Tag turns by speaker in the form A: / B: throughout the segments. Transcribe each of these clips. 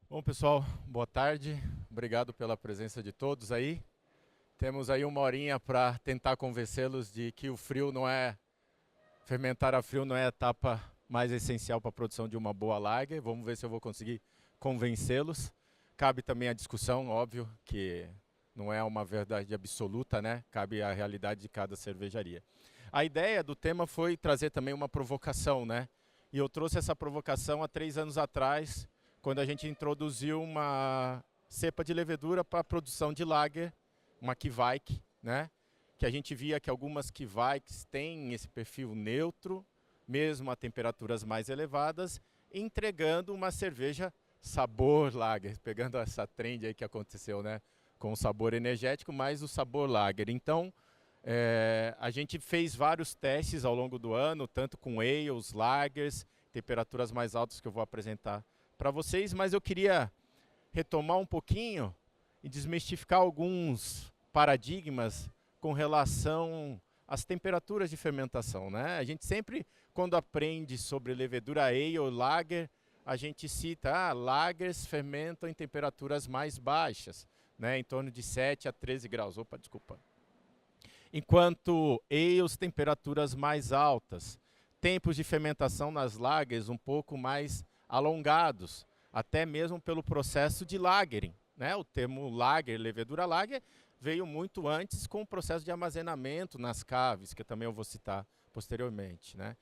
A: Bom, pessoal, boa tarde. Obrigado pela presença de todos aí. Temos aí uma horinha para tentar convencê-los de que fermentar a frio não é a etapa mais essencial para a produção de uma boa lager. Vamos ver se eu vou conseguir convencê-los. Cabe também a discussão, óbvio, que não é uma verdade absoluta, né? Cabe a realidade de cada cervejaria. A ideia do tema foi trazer também uma provocação, né? E eu trouxe essa provocação há 3 anos atrás, quando a gente introduziu uma cepa de levedura para a produção de lager, uma Kveik, né? Que a gente via que algumas Kveiks têm esse perfil neutro, mesmo a temperaturas mais elevadas, entregando uma cerveja sabor lager, pegando essa trend aí que aconteceu, né? Com o sabor energético, mais o sabor lager. Então, a gente fez vários testes ao longo do ano, tanto com ales, lagers, temperaturas mais altas que eu vou apresentar para vocês, mas eu queria retomar um pouquinho e desmistificar alguns paradigmas com relação às temperaturas de fermentação, né? A gente sempre, quando aprende sobre levedura ale ou lager, a gente cita, lagers fermentam em temperaturas mais baixas, né? Em torno de 7 a 13 graus. Opa, desculpa. Enquanto ales, temperaturas mais altas. Tempos de fermentação nas lagers um pouco mais alongados, até mesmo pelo processo de lagering, né? O termo lager, levedura lager, veio muito antes com o processo de armazenamento nas caves, que também eu vou citar posteriormente, né?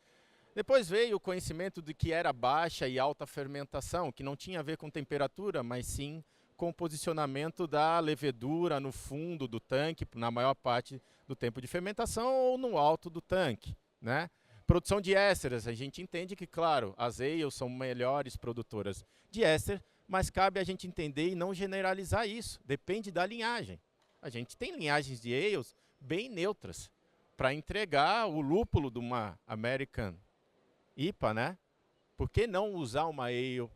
A: Depois veio o conhecimento de que era baixa e alta fermentação, que não tinha a ver com temperatura, mas sim com o posicionamento da levedura no fundo do tanque, na maior parte do tempo de fermentação, ou no alto do tanque, né? Produção de ésteres, a gente entende que, claro, as ales são melhores produtoras de éster, mas cabe a gente entender e não generalizar isso, depende da linhagem. A gente tem linhagens de ales bem neutras, para entregar o lúpulo de uma American IPA, né? Por que não usar uma ale,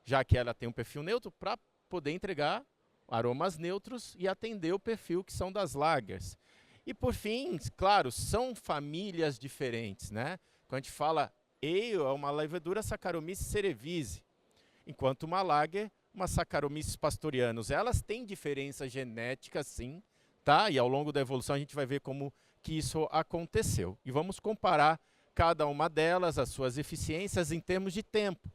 A: já que ela tem um perfil neutro, para poder entregar aromas neutros e atender o perfil que são das lagers. E por fim, claro, são famílias diferentes, né? Quando a gente fala ale, é uma levedura Saccharomyces cerevisiae, enquanto uma lager, uma Saccharomyces pastorianus. Elas têm diferença genética, sim, tá? E ao longo da evolução a gente vai ver como que isso aconteceu. E vamos comparar cada uma delas, as suas eficiências em termos de tempo.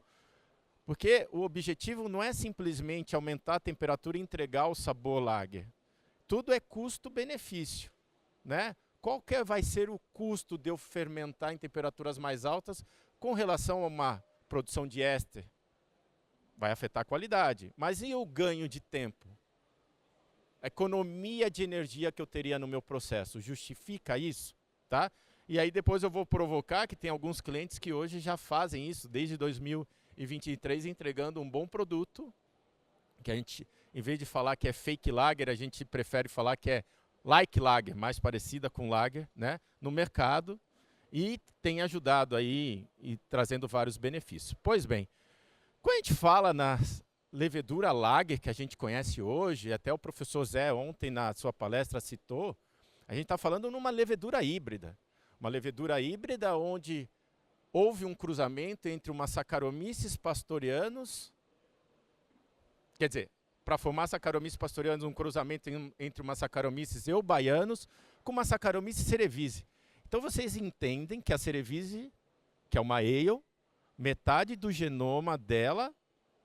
A: Porque o objetivo não é simplesmente aumentar a temperatura e entregar o sabor lager. Tudo é custo-benefício, né? Qual que vai ser o custo de eu fermentar em temperaturas mais altas com relação a uma produção de éster? Vai afetar a qualidade. Mas e o ganho de tempo? A economia de energia que eu teria no meu processo justifica isso, tá? E aí depois eu vou provocar que tem alguns clientes que hoje já fazem isso desde 2023, entregando um bom produto, que a gente, em vez de falar que é fake lager, a gente prefere falar que é like lager, mais parecida com lager, né, no mercado, e tem ajudado aí e trazendo vários benefícios. Pois bem, quando a gente fala na levedura lager que a gente conhece hoje, até o professor Zé ontem na sua palestra citou, a gente está falando numa levedura híbrida. Uma levedura híbrida onde houve um cruzamento entre uma Saccharomyces pastorianus, quer dizer, para formar Saccharomyces pastorianus, um cruzamento entre uma Saccharomyces eubaianus com uma Saccharomyces cerevisiae. Então vocês entendem que a cerevisiae, que é uma ale, metade do genoma dela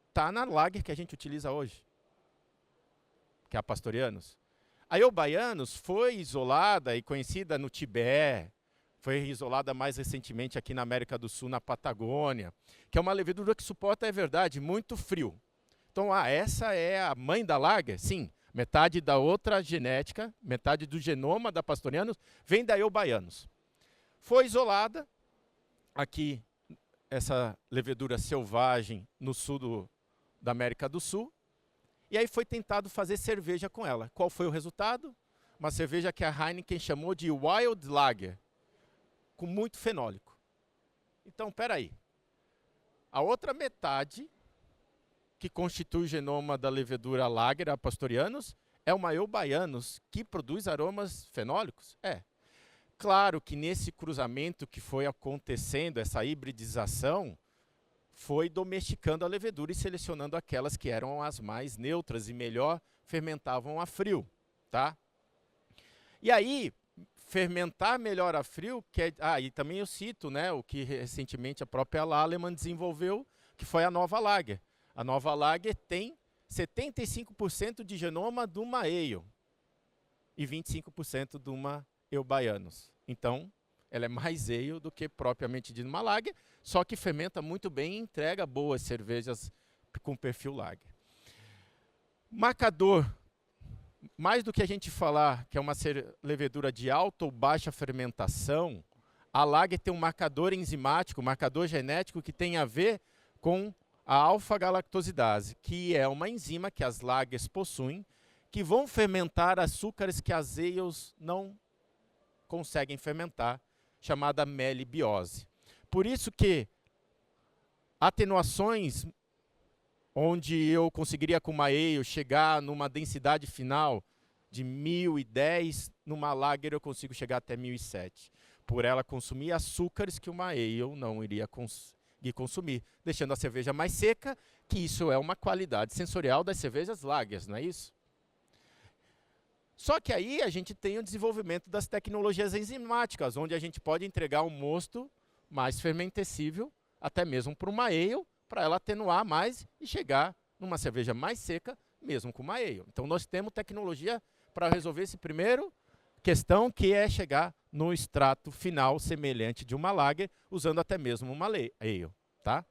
A: está na lager que a gente utiliza hoje, que é a pastorianus. A eubaianus foi isolada e conhecida no Tibete, foi isolada mais recentemente aqui na América do Sul, na Patagônia, que é uma levedura que suporta, é verdade, muito frio. Então, essa é a mãe da lager? Sim, metade da outra genética, metade do genoma da pastorianus vem da eubaianus. Foi isolada, aqui, essa levedura selvagem no sul da América do Sul, e aí foi tentado fazer cerveja com ela. Qual foi o resultado? Uma cerveja que a Heineken chamou de Wild Lager, com muito fenólico. Então, peraí. A outra metade, que constitui o genoma da levedura lager, a pastorianus, é uma eubaianus, que produz aromas fenólicos? É. Claro que nesse cruzamento que foi acontecendo, essa hibridização, foi domesticando a levedura e selecionando aquelas que eram as mais neutras e melhor fermentavam a frio, tá? E aí, fermentar melhor a frio, e também eu cito, né, o que recentemente a própria Lallemand desenvolveu, que foi a nova Lager. A nova Lager tem 75% de genoma de uma Ale e 25% de uma Ale Baianos. Então, ela é mais ale do que propriamente de uma Lager, só que fermenta muito bem e entrega boas cervejas com perfil Lager. Marcador, mais do que a gente falar que é uma levedura de alta ou baixa fermentação, a Lager tem um marcador enzimático, marcador genético que tem a ver com a alfa-galactosidase, que é uma enzima que as Lagers possuem, que vão fermentar açúcares que as ales não conseguem fermentar, chamada melibiose. Por isso que atenuações onde eu conseguiria com uma ale chegar numa densidade final de 1010, numa Lager eu consigo chegar até 1007, por ela consumir açúcares que uma ale não iria conseguir consumir, deixando a cerveja mais seca, que isso é uma qualidade sensorial das cervejas Lagers, não é isso? Só que aí a gente tem o desenvolvimento das tecnologias enzimáticas, onde a gente pode entregar um mosto mais fermentecível, até mesmo para uma ale, para ela atenuar mais e chegar numa cerveja mais seca, mesmo com uma ale. Então nós temos tecnologia para resolver esse primeiro questão, que é chegar no extrato final semelhante de uma Lager, usando até mesmo uma ale, tá?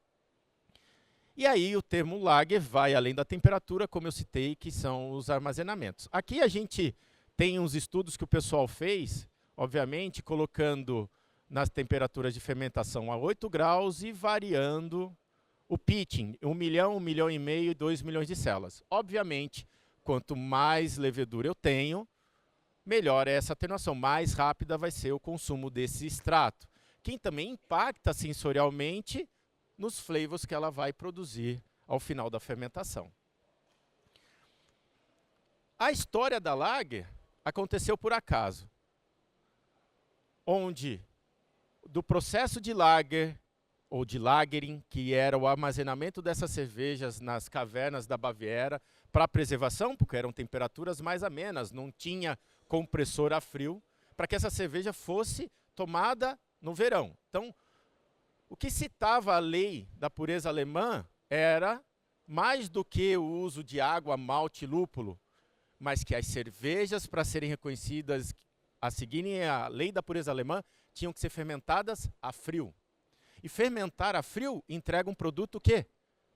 A: E aí o termo Lager vai além da temperatura, como eu citei, que são os armazenamentos. Aqui a gente tem uns estudos que o pessoal fez, obviamente, colocando nas temperaturas de fermentação a 8 graus e variando o pitching, 1 milhão, 1,5 milhão e 2 milhões de células. Obviamente, quanto mais levedura eu tenho, melhor é essa atenuação, mais rápida vai ser o consumo desse extrato, que também impacta sensorialmente nos flavors que ela vai produzir ao final da fermentação. A história da Lager aconteceu por acaso, onde do processo de Lager, ou de Lagering, que era o armazenamento dessas cervejas nas cavernas da Baviera, para preservação, porque eram temperaturas mais amenas, não tinha compressor a frio, para que essa cerveja fosse tomada no verão. Então, o que citava a lei da pureza alemã era mais do que o uso de água, malte e lúpulo, mas que as cervejas, para serem reconhecidas a seguirem a lei da pureza alemã, tinham que ser fermentadas a frio. E fermentar a frio entrega um produto que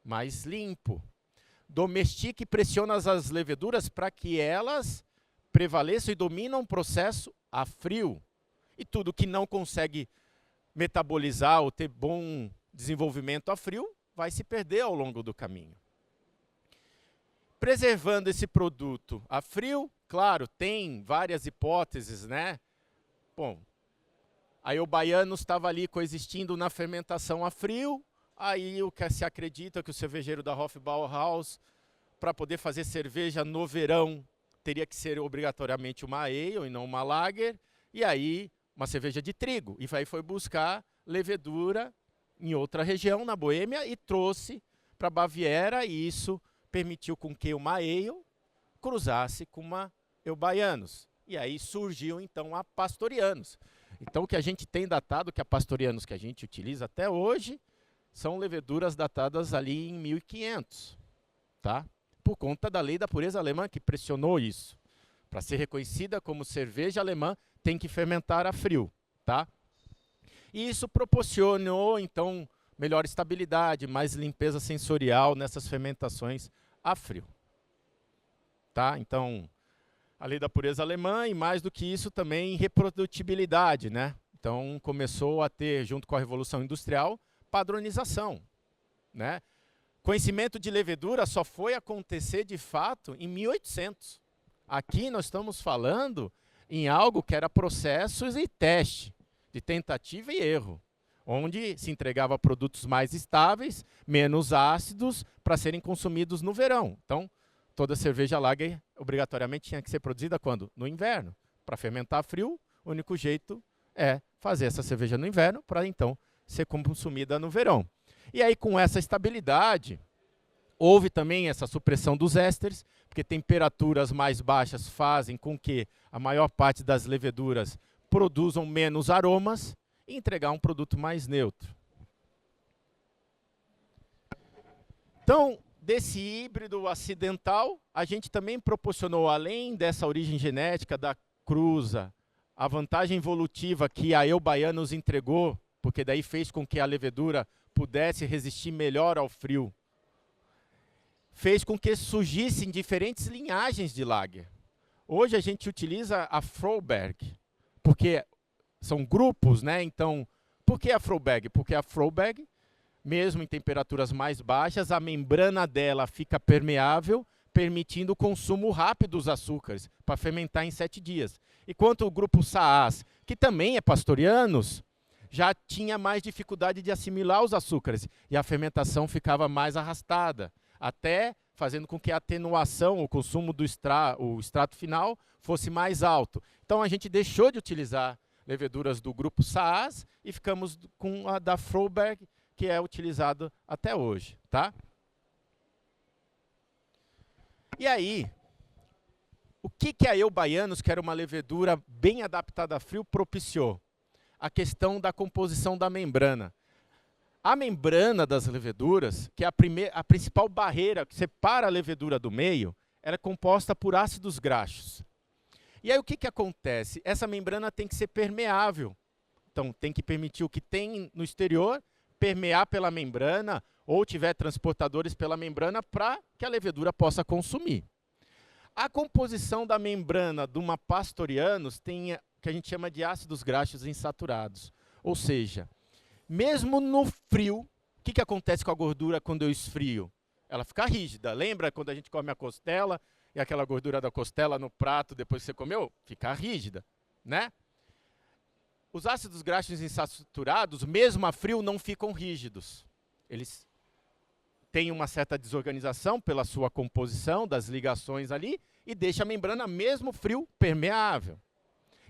A: mais limpo. Domestica e pressiona as leveduras para que elas prevaleçam e dominam o processo a frio. E tudo que não consegue metabolizar ou ter bom desenvolvimento a frio, vai se perder ao longo do caminho. Preservando esse produto a frio, claro, tem várias hipóteses, né? Bom, aí o Baianos estava ali coexistindo na fermentação a frio, aí o que se acredita que o cervejeiro da Hofbräuhaus, para poder fazer cerveja no verão, teria que ser obrigatoriamente uma ale e não uma Lager, e aí uma cerveja de trigo, e aí foi buscar levedura em outra região, na Boêmia, e trouxe para a Baviera, e isso permitiu com que uma ale cruzasse com uma Ale Baianos. E aí surgiu então a Pastorianos. Então o que a gente tem datado, que a Pastorianos que a gente utiliza até hoje, são leveduras datadas ali em 1500, tá? Por conta da lei da pureza alemã, que pressionou isso. Para ser reconhecida como cerveja alemã, tem que fermentar a frio, tá? E isso proporcionou, então, melhor estabilidade, mais limpeza sensorial nessas fermentações a frio. Tá? Então, a lei da pureza alemã e, mais do que isso, também reprodutibilidade, né? Então, começou a ter, junto com a Revolução Industrial, padronização, né? Conhecimento de levedura só foi acontecer, de fato, em 1800. Aqui nós estamos falando em algo que era processos e teste, de tentativa e erro, onde se entregava produtos mais estáveis, menos ácidos, para serem consumidos no verão. Então, toda cerveja Lager obrigatoriamente tinha que ser produzida quando? No inverno. Para fermentar frio, o único jeito é fazer essa cerveja no inverno, para então ser consumida no verão. E aí, com essa estabilidade, houve também essa supressão dos ésteres, porque temperaturas mais baixas fazem com que a maior parte das leveduras produzam menos aromas e entregar um produto mais neutro. Então, desse híbrido acidental, a gente também proporcionou, além dessa origem genética da cruza, a vantagem evolutiva que a Eubaea nos entregou, porque daí fez com que a levedura pudesse resistir melhor ao frio, fez com que surgissem diferentes linhagens de lager. Hoje a gente utiliza a Froberg, porque são grupos, né? Então, por que a Froberg? Porque a Froberg, mesmo em temperaturas mais baixas, a membrana dela fica permeável, permitindo o consumo rápido dos açúcares, para fermentar em 7 dias. Enquanto o grupo Saaz, que também é pastorianos, já tinha mais dificuldade de assimilar os açúcares, e a fermentação ficava mais arrastada, até fazendo com que a atenuação, o consumo do extrato final, fosse mais alto. Então a gente deixou de utilizar leveduras do grupo Saaz e ficamos com a da Froberg, que é utilizado até hoje, tá? E aí, o que a Eubaianos, que era uma levedura bem adaptada a frio, propiciou? A questão da composição da membrana. A membrana das leveduras, que é a principal barreira que separa a levedura do meio, ela é composta por ácidos graxos. E aí o que acontece? Essa membrana tem que ser permeável. Então tem que permitir o que tem no exterior permear pela membrana, ou tiver transportadores pela membrana para que a levedura possa consumir. A composição da membrana de uma Pastorianus tem o que a gente chama de ácidos graxos insaturados. Ou seja, mesmo no frio, o que acontece com a gordura quando eu esfrio? Ela fica rígida. Lembra quando a gente come a costela e aquela gordura da costela no prato depois que você comeu? Fica rígida, né? Os ácidos graxos insaturados, mesmo a frio, não ficam rígidos. Eles têm uma certa desorganização pela sua composição, das ligações ali, e deixa a membrana, mesmo frio, permeável.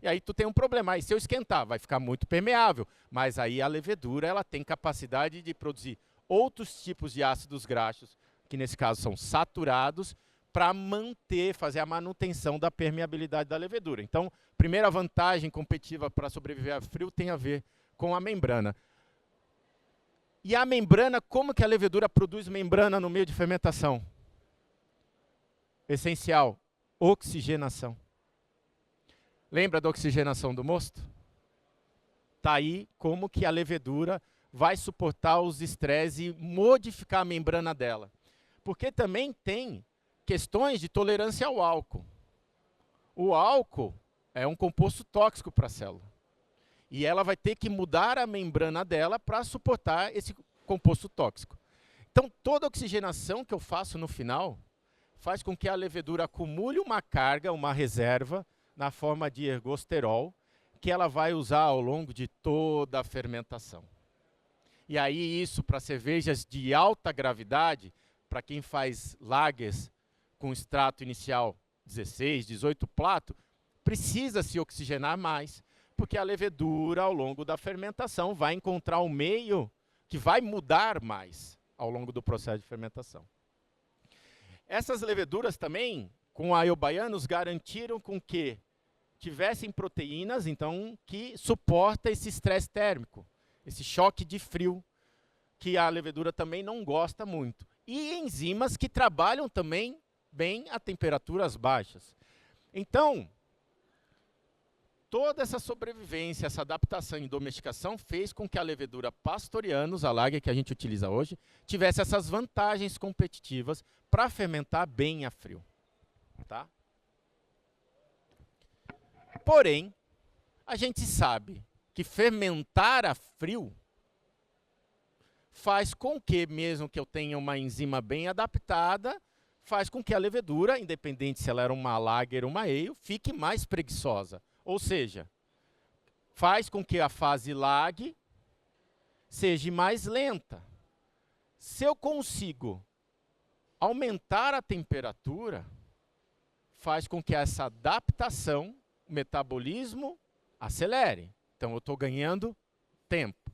A: E aí tu tem um problema. Aí se eu esquentar, vai ficar muito permeável. Mas aí a levedura ela tem capacidade de produzir outros tipos de ácidos graxos, que nesse caso são saturados, para fazer a manutenção da permeabilidade da levedura. Então, primeira vantagem competitiva para sobreviver a frio tem a ver com a membrana. E a membrana, como que a levedura produz membrana no meio de fermentação? Essencial, oxigenação. Lembra da oxigenação do mosto? Está aí como que a levedura vai suportar os estresses e modificar a membrana dela. Porque também tem questões de tolerância ao álcool. O álcool é um composto tóxico para a célula. E ela vai ter que mudar a membrana dela para suportar esse composto tóxico. Então, toda oxigenação que eu faço no final faz com que a levedura acumule uma carga, uma reserva, na forma de ergosterol, que ela vai usar ao longo de toda a fermentação. E aí isso, para cervejas de alta gravidade, para quem faz lagers com extrato inicial 16, 18 plato, precisa se oxigenar mais, porque a levedura, ao longo da fermentação, vai encontrar um meio que vai mudar mais ao longo do processo de fermentação. Essas leveduras também, com a Eubaianos, garantiram com que tivessem proteínas, então, que suporta esse estresse térmico, esse choque de frio, que a levedura também não gosta muito. E enzimas que trabalham também bem a temperaturas baixas. Então, toda essa sobrevivência, essa adaptação e domesticação fez com que a levedura Pastorianus, a lager que a gente utiliza hoje, tivesse essas vantagens competitivas para fermentar bem a frio. Tá? Porém, a gente sabe que fermentar a frio faz com que, mesmo que eu tenha uma enzima bem adaptada, faz com que a levedura, independente se ela era uma lager ou uma ale, fique mais preguiçosa. Ou seja, faz com que a fase lag seja mais lenta. Se eu consigo aumentar a temperatura, faz com que essa adaptação, o metabolismo, acelere. Então eu estou ganhando tempo.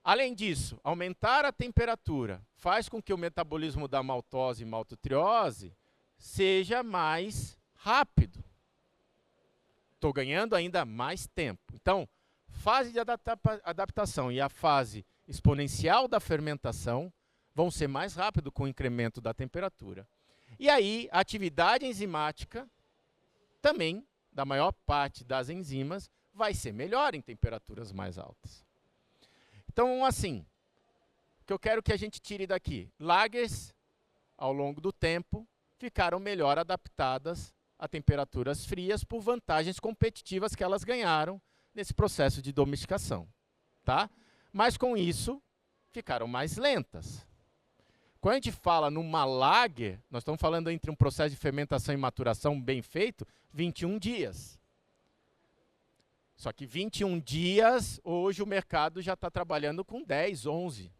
A: Além disso, aumentar a temperatura faz com que o metabolismo da maltose e maltotriose seja mais rápido. Estou ganhando ainda mais tempo. Então, fase de adaptação e a fase exponencial da fermentação vão ser mais rápido com o incremento da temperatura. E aí, a atividade enzimática também, da maior parte das enzimas, vai ser melhor em temperaturas mais altas. Então, assim, o que eu quero que a gente tire daqui? Lagers, ao longo do tempo, ficaram melhor adaptadas a temperaturas frias por vantagens competitivas que elas ganharam nesse processo de domesticação. Tá? Mas, com isso, ficaram mais lentas. Quando a gente fala numa lager, nós estamos falando entre um processo de fermentação e maturação bem feito, 21 dias. Só que 21 dias, hoje o mercado já está trabalhando com 10, 11.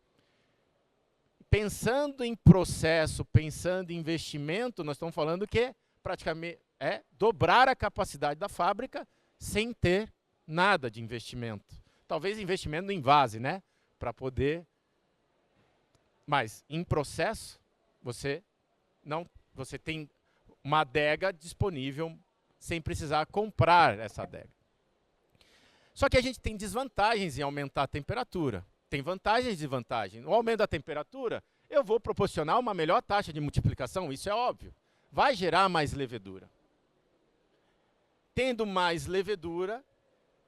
A: Pensando em processo, pensando em investimento, nós estamos falando que praticamente é dobrar a capacidade da fábrica sem ter nada de investimento. Talvez investimento no invase, né? Para poder... Mas em processo, você tem uma adega disponível sem precisar comprar essa adega. Só que a gente tem desvantagens em aumentar a temperatura. Tem vantagens e desvantagens. No aumento da temperatura, eu vou proporcionar uma melhor taxa de multiplicação, isso é óbvio. Vai gerar mais levedura. Tendo mais levedura,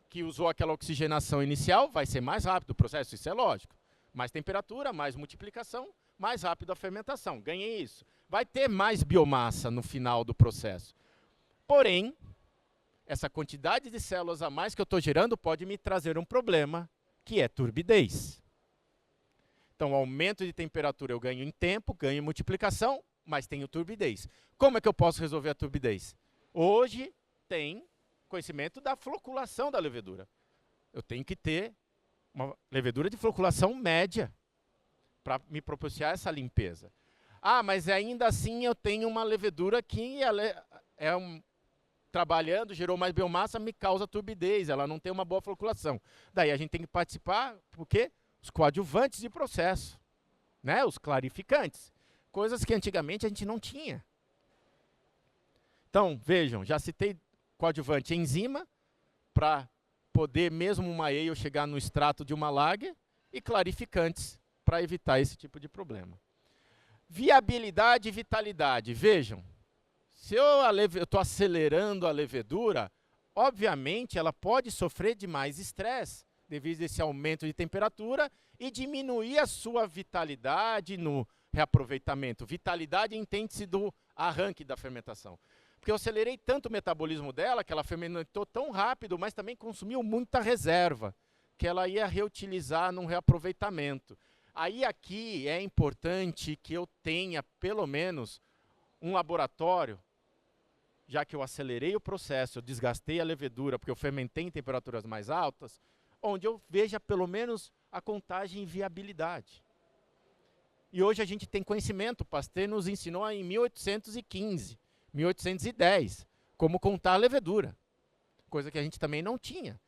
A: que usou aquela oxigenação inicial, vai ser mais rápido o processo, isso é lógico. Mais temperatura, mais multiplicação, mais rápido a fermentação. Ganhei isso. Vai ter mais biomassa no final do processo. Porém, essa quantidade de células a mais que eu estou gerando pode me trazer um problema, que é turbidez. Então, aumento de temperatura eu ganho em tempo, ganho em multiplicação, mas tenho turbidez. Como é que eu posso resolver a turbidez? Hoje tem conhecimento da floculação da levedura. Eu tenho que ter uma levedura de floculação média para me proporcionar essa limpeza. Ah, mas ainda assim eu tenho uma levedura que trabalhando, gerou mais biomassa, me causa turbidez, ela não tem uma boa floculação. Daí a gente tem que participar, porque os coadjuvantes de processo, né? Os clarificantes, coisas que antigamente a gente não tinha. Então, vejam, já citei coadjuvante enzima, para poder mesmo uma ale chegar no extrato de uma lager, e clarificantes para evitar esse tipo de problema. Viabilidade e vitalidade. Vejam, se eu estou acelerando a levedura, obviamente ela pode sofrer de mais estresse devido a esse aumento de temperatura e diminuir a sua vitalidade no reaproveitamento. Vitalidade entende-se do arranque da fermentação. Porque eu acelerei tanto o metabolismo dela, que ela fermentou tão rápido, mas também consumiu muita reserva, que ela ia reutilizar num reaproveitamento. Aí aqui é importante que eu tenha pelo menos um laboratório, já que eu acelerei o processo, eu desgastei a levedura, porque eu fermentei em temperaturas mais altas, onde eu veja pelo menos a contagem e viabilidade. E hoje a gente tem conhecimento, o Pasteur nos ensinou em 1815, 1810, como contar a levedura, coisa que a gente também não tinha,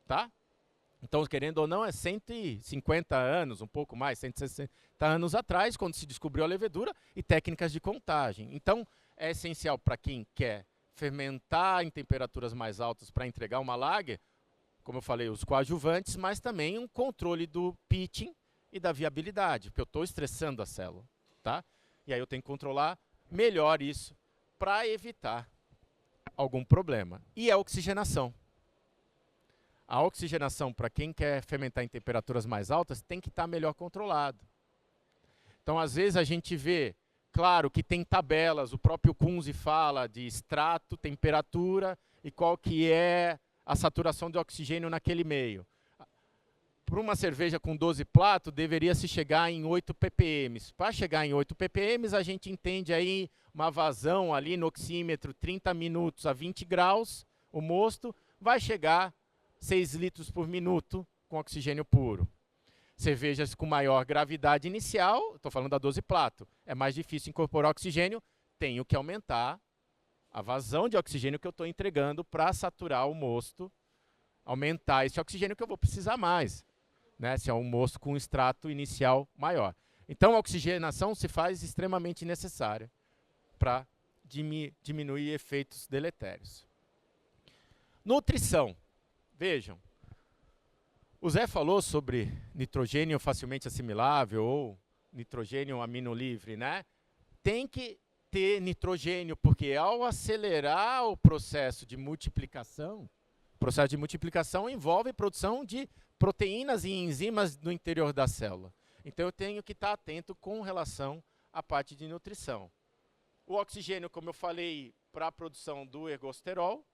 A: tá? Então, querendo ou não, é 150 anos, um pouco mais, 160 anos atrás, quando se descobriu a levedura e técnicas de contagem. Então, é essencial para quem quer fermentar em temperaturas mais altas para entregar uma lager, como eu falei, os coadjuvantes, mas também um controle do pitching e da viabilidade, porque eu estou estressando a célula, tá? E aí eu tenho que controlar melhor isso para evitar algum problema. E a oxigenação. A oxigenação, para quem quer fermentar em temperaturas mais altas, tem que estar melhor controlado. Então, às vezes, a gente vê, claro, que tem tabelas, o próprio Kunze fala de extrato, temperatura e qual que é a saturação de oxigênio naquele meio. Para uma cerveja com 12 platos, deveria se chegar em 8 ppm. Para chegar em 8 ppm, a gente entende aí uma vazão ali no oxímetro, 30 minutos a 20 graus, o mosto vai chegar 6 litros por minuto com oxigênio puro. Cervejas com maior gravidade inicial, estou falando da 12 plato, é mais difícil incorporar oxigênio, tenho que aumentar a vazão de oxigênio que eu estou entregando para saturar o mosto, aumentar esse oxigênio que eu vou precisar mais. né, se é um mosto com um extrato inicial maior. Então, a oxigenação se faz extremamente necessária para diminuir efeitos deletérios. Nutrição. Vejam, o Zé falou sobre nitrogênio facilmente assimilável ou nitrogênio amino livre, né? Tem que ter nitrogênio, porque ao acelerar o processo de multiplicação envolve produção de proteínas e enzimas no interior da célula. Então eu tenho que estar atento com relação à parte de nutrição. O oxigênio, como eu falei, para a produção do ergosterol,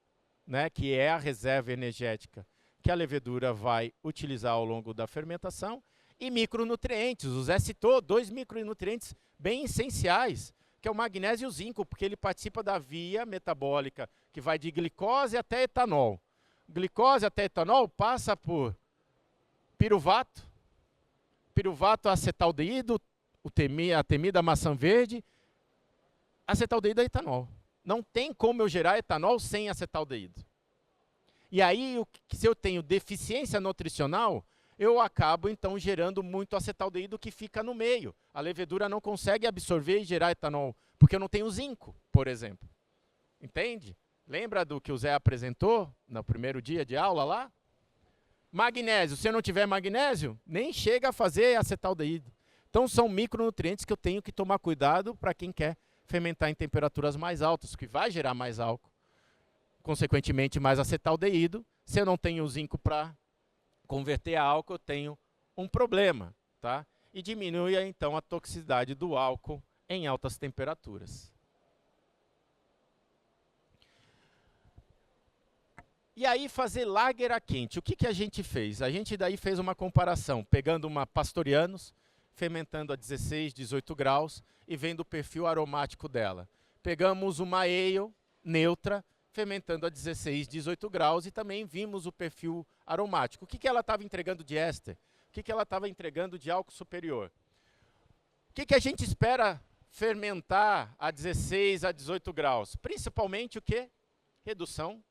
A: né, que é a reserva energética que a levedura vai utilizar ao longo da fermentação, e micronutrientes. O Zé citou 2 micronutrientes bem essenciais, que é o magnésio e o zinco, porque ele participa da via metabólica, que vai de glicose até etanol. Glicose até etanol passa por piruvato, acetaldeído, a temida maçã verde, acetaldeído é etanol. Não tem como eu gerar etanol sem acetaldeído. E aí, se eu tenho deficiência nutricional, eu acabo, então, gerando muito acetaldeído que fica no meio. A levedura não consegue absorver e gerar etanol, porque eu não tenho zinco, por exemplo. Entende? Lembra do que o Zé apresentou no primeiro dia de aula lá? Magnésio. Se eu não tiver magnésio, nem chega a fazer acetaldeído. Então, são micronutrientes que eu tenho que tomar cuidado para quem quer fermentar em temperaturas mais altas, que vai gerar mais álcool. Consequentemente, mais acetaldeído. Se eu não tenho zinco para converter a álcool, eu tenho um problema, tá? E diminui, então, a toxicidade do álcool em altas temperaturas. E aí, fazer lager a quente. O que a gente fez? A gente daí fez uma comparação, pegando uma Pastorianos, fermentando a 16, 18 graus e vendo o perfil aromático dela. Pegamos uma ale neutra, fermentando a 16, 18 graus e também vimos o perfil aromático. O que ela estava entregando de éster? O que ela estava entregando de álcool superior? O que a gente espera fermentar a 16 a 18 graus? Principalmente o quê? Redução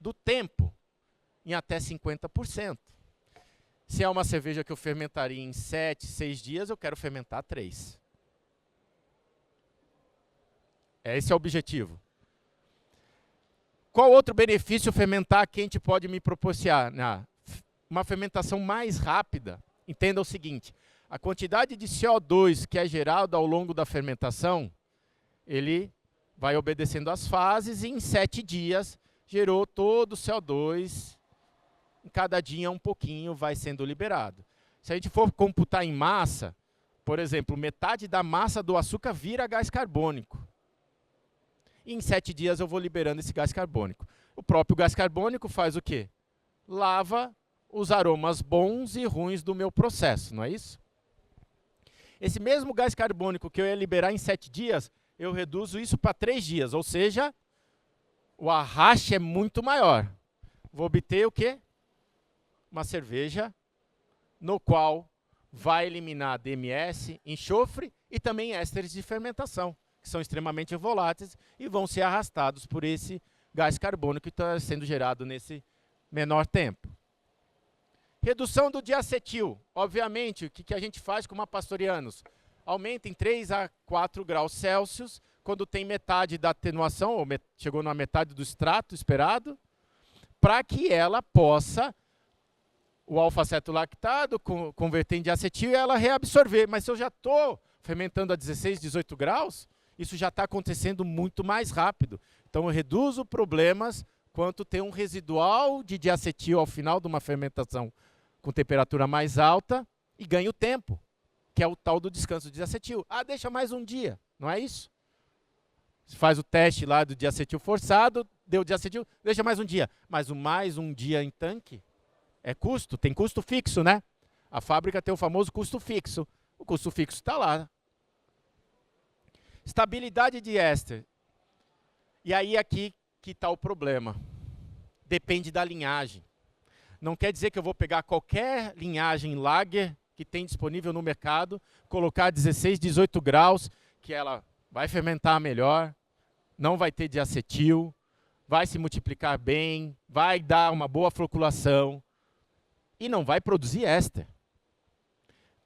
A: do tempo em até 50%. Se é uma cerveja que eu fermentaria em 7, 6 dias, eu quero fermentar 3. Esse é o objetivo. Qual outro benefício fermentar quente pode me proporcionar? Uma fermentação mais rápida. Entenda o seguinte, a quantidade de CO2 que é gerado ao longo da fermentação, ele vai obedecendo às fases e em 7 dias gerou todo o CO2, em cada dia um pouquinho vai sendo liberado. Se a gente for computar em massa, por exemplo, metade da massa do açúcar vira gás carbônico. E em 7 dias eu vou liberando esse gás carbônico. O próprio gás carbônico faz o quê? Lava os aromas bons e ruins do meu processo, não é isso? Esse mesmo gás carbônico que eu ia liberar em 7 dias, eu reduzo isso para 3 dias, ou seja, o arraste é muito maior. Vou obter o quê? Uma cerveja no qual vai eliminar DMS, enxofre e também ésteres de fermentação, que são extremamente voláteis e vão ser arrastados por esse gás carbônico que está sendo gerado nesse menor tempo. Redução do diacetil. Obviamente, o que a gente faz com uma Pastorianos? Aumenta em 3 a 4 graus Celsius, quando tem metade da atenuação, ou chegou na metade do extrato esperado, para que ela possa, o alfa-cetolactado, converter em diacetil e ela reabsorver. Mas se eu já estou fermentando a 16, 18 graus, isso já está acontecendo muito mais rápido. Então eu reduzo problemas quanto ter um residual de diacetil ao final de uma fermentação com temperatura mais alta e ganho tempo, que é o tal do descanso de diacetil. Ah, deixa mais um dia, não é isso? Você faz o teste lá do diacetil forçado, deu diacetil, deixa mais um dia. Mas o mais um dia em tanque é custo, tem custo fixo, né? A fábrica tem o famoso custo fixo. O custo fixo está lá. Estabilidade de éster. E aí aqui que está o problema. Depende da linhagem. Não quer dizer que eu vou pegar qualquer linhagem lager que tem disponível no mercado, colocar 16, 18 graus, que ela vai fermentar melhor, não vai ter diacetil, vai se multiplicar bem, vai dar uma boa floculação. e não vai produzir éster.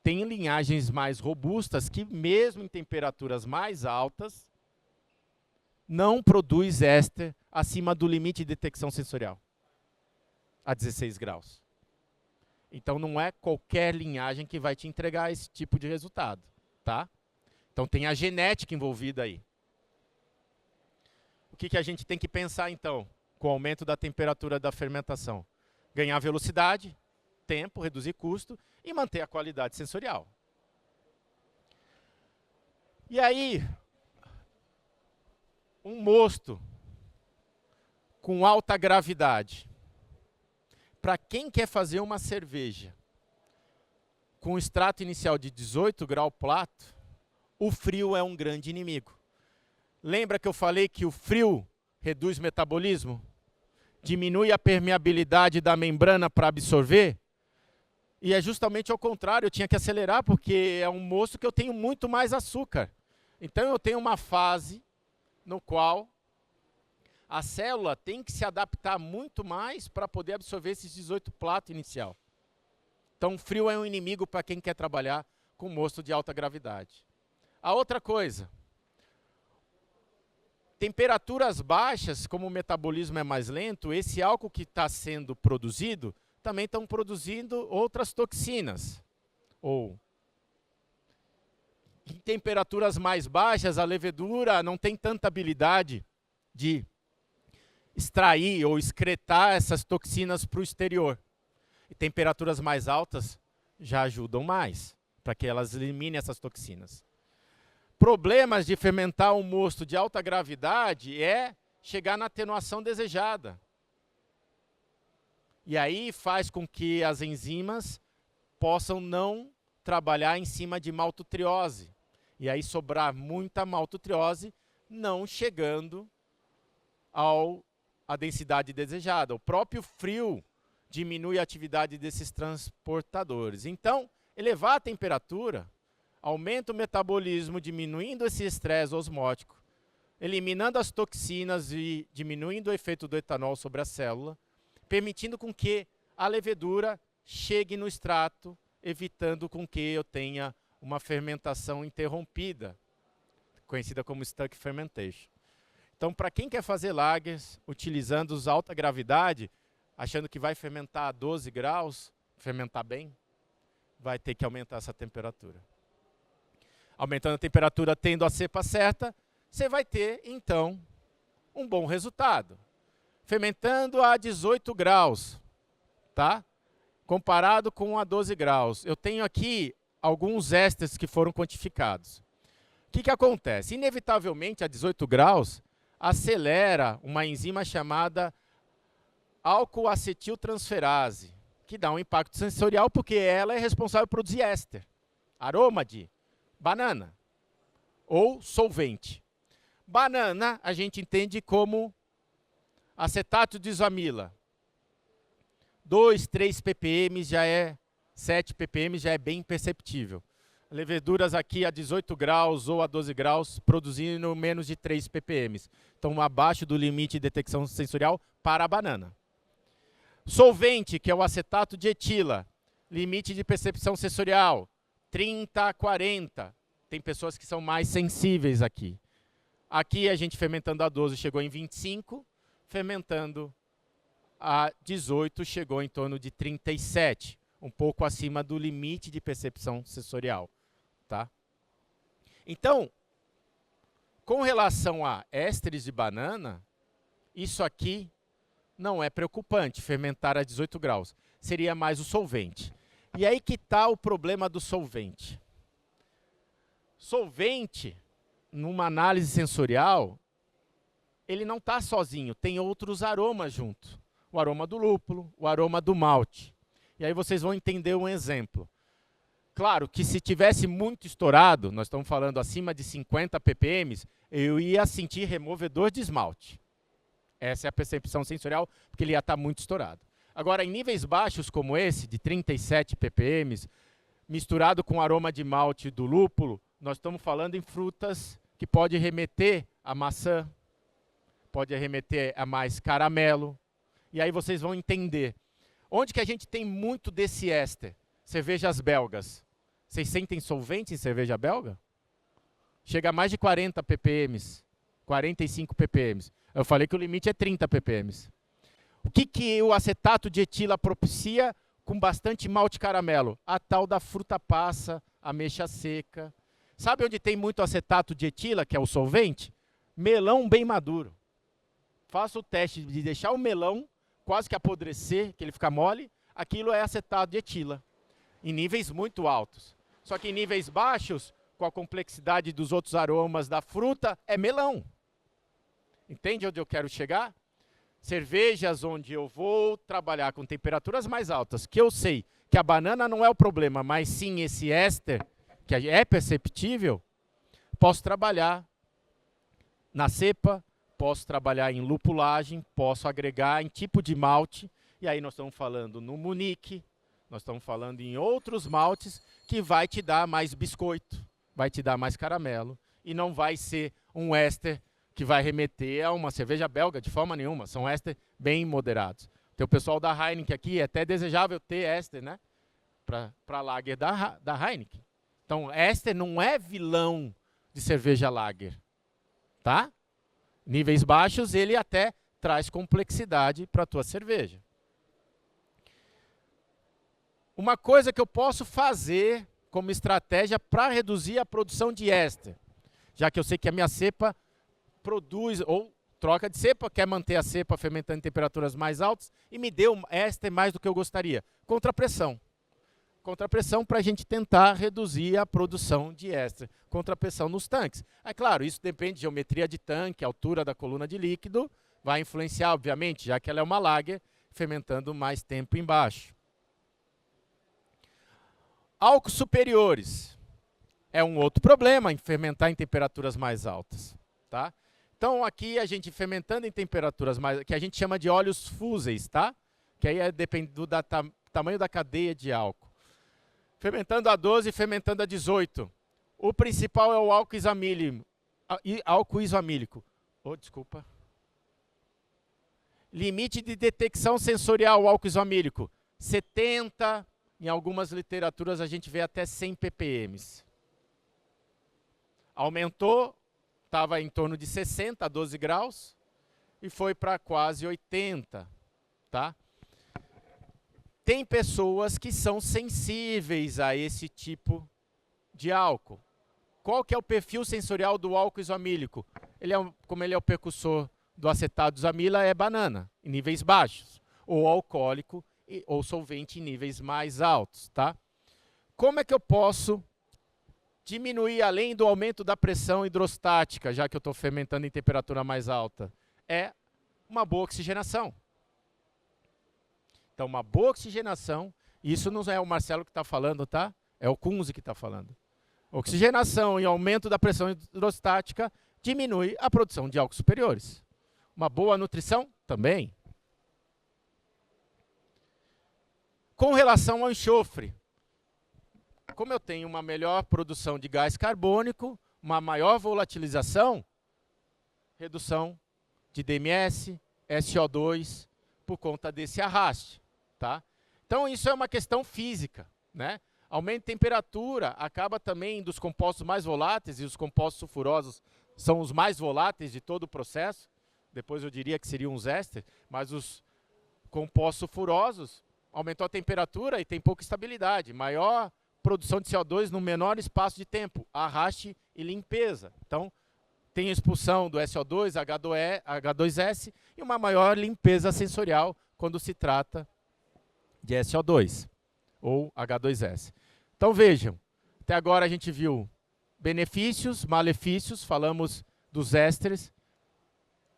A: Tem linhagens mais robustas que, mesmo em temperaturas mais altas, não produz éster acima do limite de detecção sensorial, a 16 graus. Então, não é qualquer linhagem que vai te entregar esse tipo de resultado, tá? Então, tem a genética envolvida aí. O que a gente tem que pensar, então, com o aumento da temperatura da fermentação? Ganhar velocidade, tempo, reduzir custo e manter a qualidade sensorial. E aí, um mosto com alta gravidade. Para quem quer fazer uma cerveja com extrato inicial de 18 graus Plato, o frio é um grande inimigo. Lembra que eu falei que o frio reduz o metabolismo? Diminui a permeabilidade da membrana para absorver? E é justamente ao contrário, eu tinha que acelerar porque é um mosto que eu tenho muito mais açúcar. Então eu tenho uma fase no qual a célula tem que se adaptar muito mais para poder absorver esses 18 Plato inicial. Então, o frio é um inimigo para quem quer trabalhar com mosto de alta gravidade. A outra coisa, temperaturas baixas, como o metabolismo é mais lento, esse álcool que está sendo produzido, também estão produzindo outras toxinas. Ou, em temperaturas mais baixas, a levedura não tem tanta habilidade de extrair ou excretar essas toxinas para o exterior. E temperaturas mais altas já ajudam mais, para que elas eliminem essas toxinas. Problemas de fermentar um mosto de alta gravidade é chegar na atenuação desejada. E aí faz com que as enzimas possam não trabalhar em cima de maltotriose. E aí sobrar muita maltotriose, não chegando à densidade desejada. O próprio frio diminui a atividade desses transportadores. Então, elevar a temperatura aumenta o metabolismo, diminuindo esse estresse osmótico, eliminando as toxinas e diminuindo o efeito do etanol sobre a célula, permitindo com que a levedura chegue no extrato, evitando com que eu tenha uma fermentação interrompida, conhecida como stuck fermentation. Então, para quem quer fazer lagers utilizando os alta gravidade, achando que vai fermentar a 12 graus, fermentar bem, vai ter que aumentar essa temperatura. Aumentando a temperatura, tendo a cepa certa, você vai ter, então, um bom resultado. Fermentando a 18 graus, tá? Comparado com a 12 graus. Eu tenho aqui alguns ésteres que foram quantificados. O que acontece? Inevitavelmente, a 18 graus, acelera uma enzima chamada álcool-acetiltransferase, que dá um impacto sensorial porque ela é responsável por produzir éster, aroma de banana ou solvente. Banana a gente entende como acetato de isoamila. 2, 3 ppm já é, 7 ppm já é bem perceptível. Leveduras aqui a 18 graus ou a 12 graus produzindo menos de 3 ppm. Então abaixo do limite de detecção sensorial para a banana. Solvente, que é o acetato de etila, limite de percepção sensorial, 30 a 40. Tem pessoas que são mais sensíveis aqui. Aqui a gente fermentando a 12 chegou em 25, fermentando a 18 chegou em torno de 37, um pouco acima do limite de percepção sensorial. Tá? Então, com relação a ésteres de banana, isso aqui não é preocupante, fermentar a 18 graus. Seria mais o solvente. E aí que está o problema do solvente. Solvente, numa análise sensorial, ele não está sozinho, tem outros aromas junto. O aroma do lúpulo, o aroma do malte. E aí vocês vão entender um exemplo. Claro que se tivesse muito estourado, nós estamos falando acima de 50 ppm, eu ia sentir removedor de esmalte. Essa é a percepção sensorial, porque ele ia estar muito estourado. Agora, em níveis baixos como esse, de 37 ppm, misturado com o aroma de malte do lúpulo, nós estamos falando em frutas que pode remeter a maçã, pode remeter a mais caramelo. E aí vocês vão entender. Onde que a gente tem muito desse éster? Cervejas belgas. Vocês sentem solvente em cerveja belga? Chega a mais de 40 ppm, 45 ppm. Eu falei que o limite é 30 ppm. O que o acetato de etila propicia com bastante malte caramelo? A tal da fruta passa, ameixa seca. Sabe onde tem muito acetato de etila, que é o solvente? Melão bem maduro. Faça o teste de deixar o melão quase que apodrecer, que ele fica mole. Aquilo é acetato de etila, em níveis muito altos. Só que em níveis baixos, com a complexidade dos outros aromas da fruta, é melão. Entende onde eu quero chegar? Cervejas onde eu vou trabalhar com temperaturas mais altas, que eu sei que a banana não é o problema, mas sim esse éster, que é perceptível, posso trabalhar na cepa, posso trabalhar em lupulagem, posso agregar em tipo de malte, e aí nós estamos falando no Munique, nós estamos falando em outros maltes que vai te dar mais biscoito, vai te dar mais caramelo, e não vai ser um éster que vai remeter a uma cerveja belga de forma nenhuma. São éster bem moderados. Tem o pessoal da Heineken aqui, é até desejável ter éster, né? Para a lager da Heineken. Então, éster não é vilão de cerveja lager, tá? Níveis baixos, ele até traz complexidade para a tua cerveja. Uma coisa que eu posso fazer como estratégia para reduzir a produção de éster, já que eu sei que a minha cepa produz, ou troca de cepa, quer manter a cepa fermentando em temperaturas mais altas e me deu éster mais do que eu gostaria. Contrapressão. Contrapressão para a gente tentar reduzir a produção de éster. Contrapressão nos tanques. É claro, isso depende de geometria de tanque, altura da coluna de líquido, vai influenciar, obviamente, já que ela é uma lager, fermentando mais tempo embaixo. Álcools superiores é um outro problema em fermentar em temperaturas mais altas, tá? Então aqui a gente fermentando em temperaturas mais, que a gente chama de óleos fúseis, tá? Que aí depende do tamanho da cadeia de álcool. Fermentando a 12 e fermentando a 18. O principal é o álcool isoamílico. Oh, desculpa. Limite de detecção sensorial, o álcool isoamílico. 70, em algumas literaturas a gente vê até 100 ppm. Aumentou, estava em torno de 60 a 12 graus e foi para quase 80, tá? Tem pessoas que são sensíveis a esse tipo de álcool. Qual que é o perfil sensorial do álcool isoamílico? Como ele é o precursor do acetato isoamila, é banana, em níveis baixos, ou alcoólico, ou solvente em níveis mais altos, tá? Como é que eu posso diminuir, além do aumento da pressão hidrostática, já que eu estou fermentando em temperatura mais alta? É uma boa oxigenação. Então, uma boa oxigenação, isso não é o Marcelo que está falando, tá? É o Kunze que está falando. Oxigenação e aumento da pressão hidrostática diminui a produção de álcools superiores. Uma boa nutrição também. Com relação ao enxofre, como eu tenho uma melhor produção de gás carbônico, uma maior volatilização, redução de DMS, SO2, por conta desse arraste, tá? Então isso é uma questão física, né? Aumento de temperatura acaba também dos compostos mais voláteis, e os compostos sulfurosos são os mais voláteis de todo o processo. Depois eu diria que seriam os ésteres, mas os compostos sulfurosos aumentou a temperatura e tem pouca estabilidade. Maior produção de CO2 no menor espaço de tempo, arraste e limpeza. Então, tem a expulsão do SO2, H2S e uma maior limpeza sensorial quando se trata de SO2 ou H2S. Então, vejam, até agora a gente viu benefícios, malefícios, falamos dos ésteres,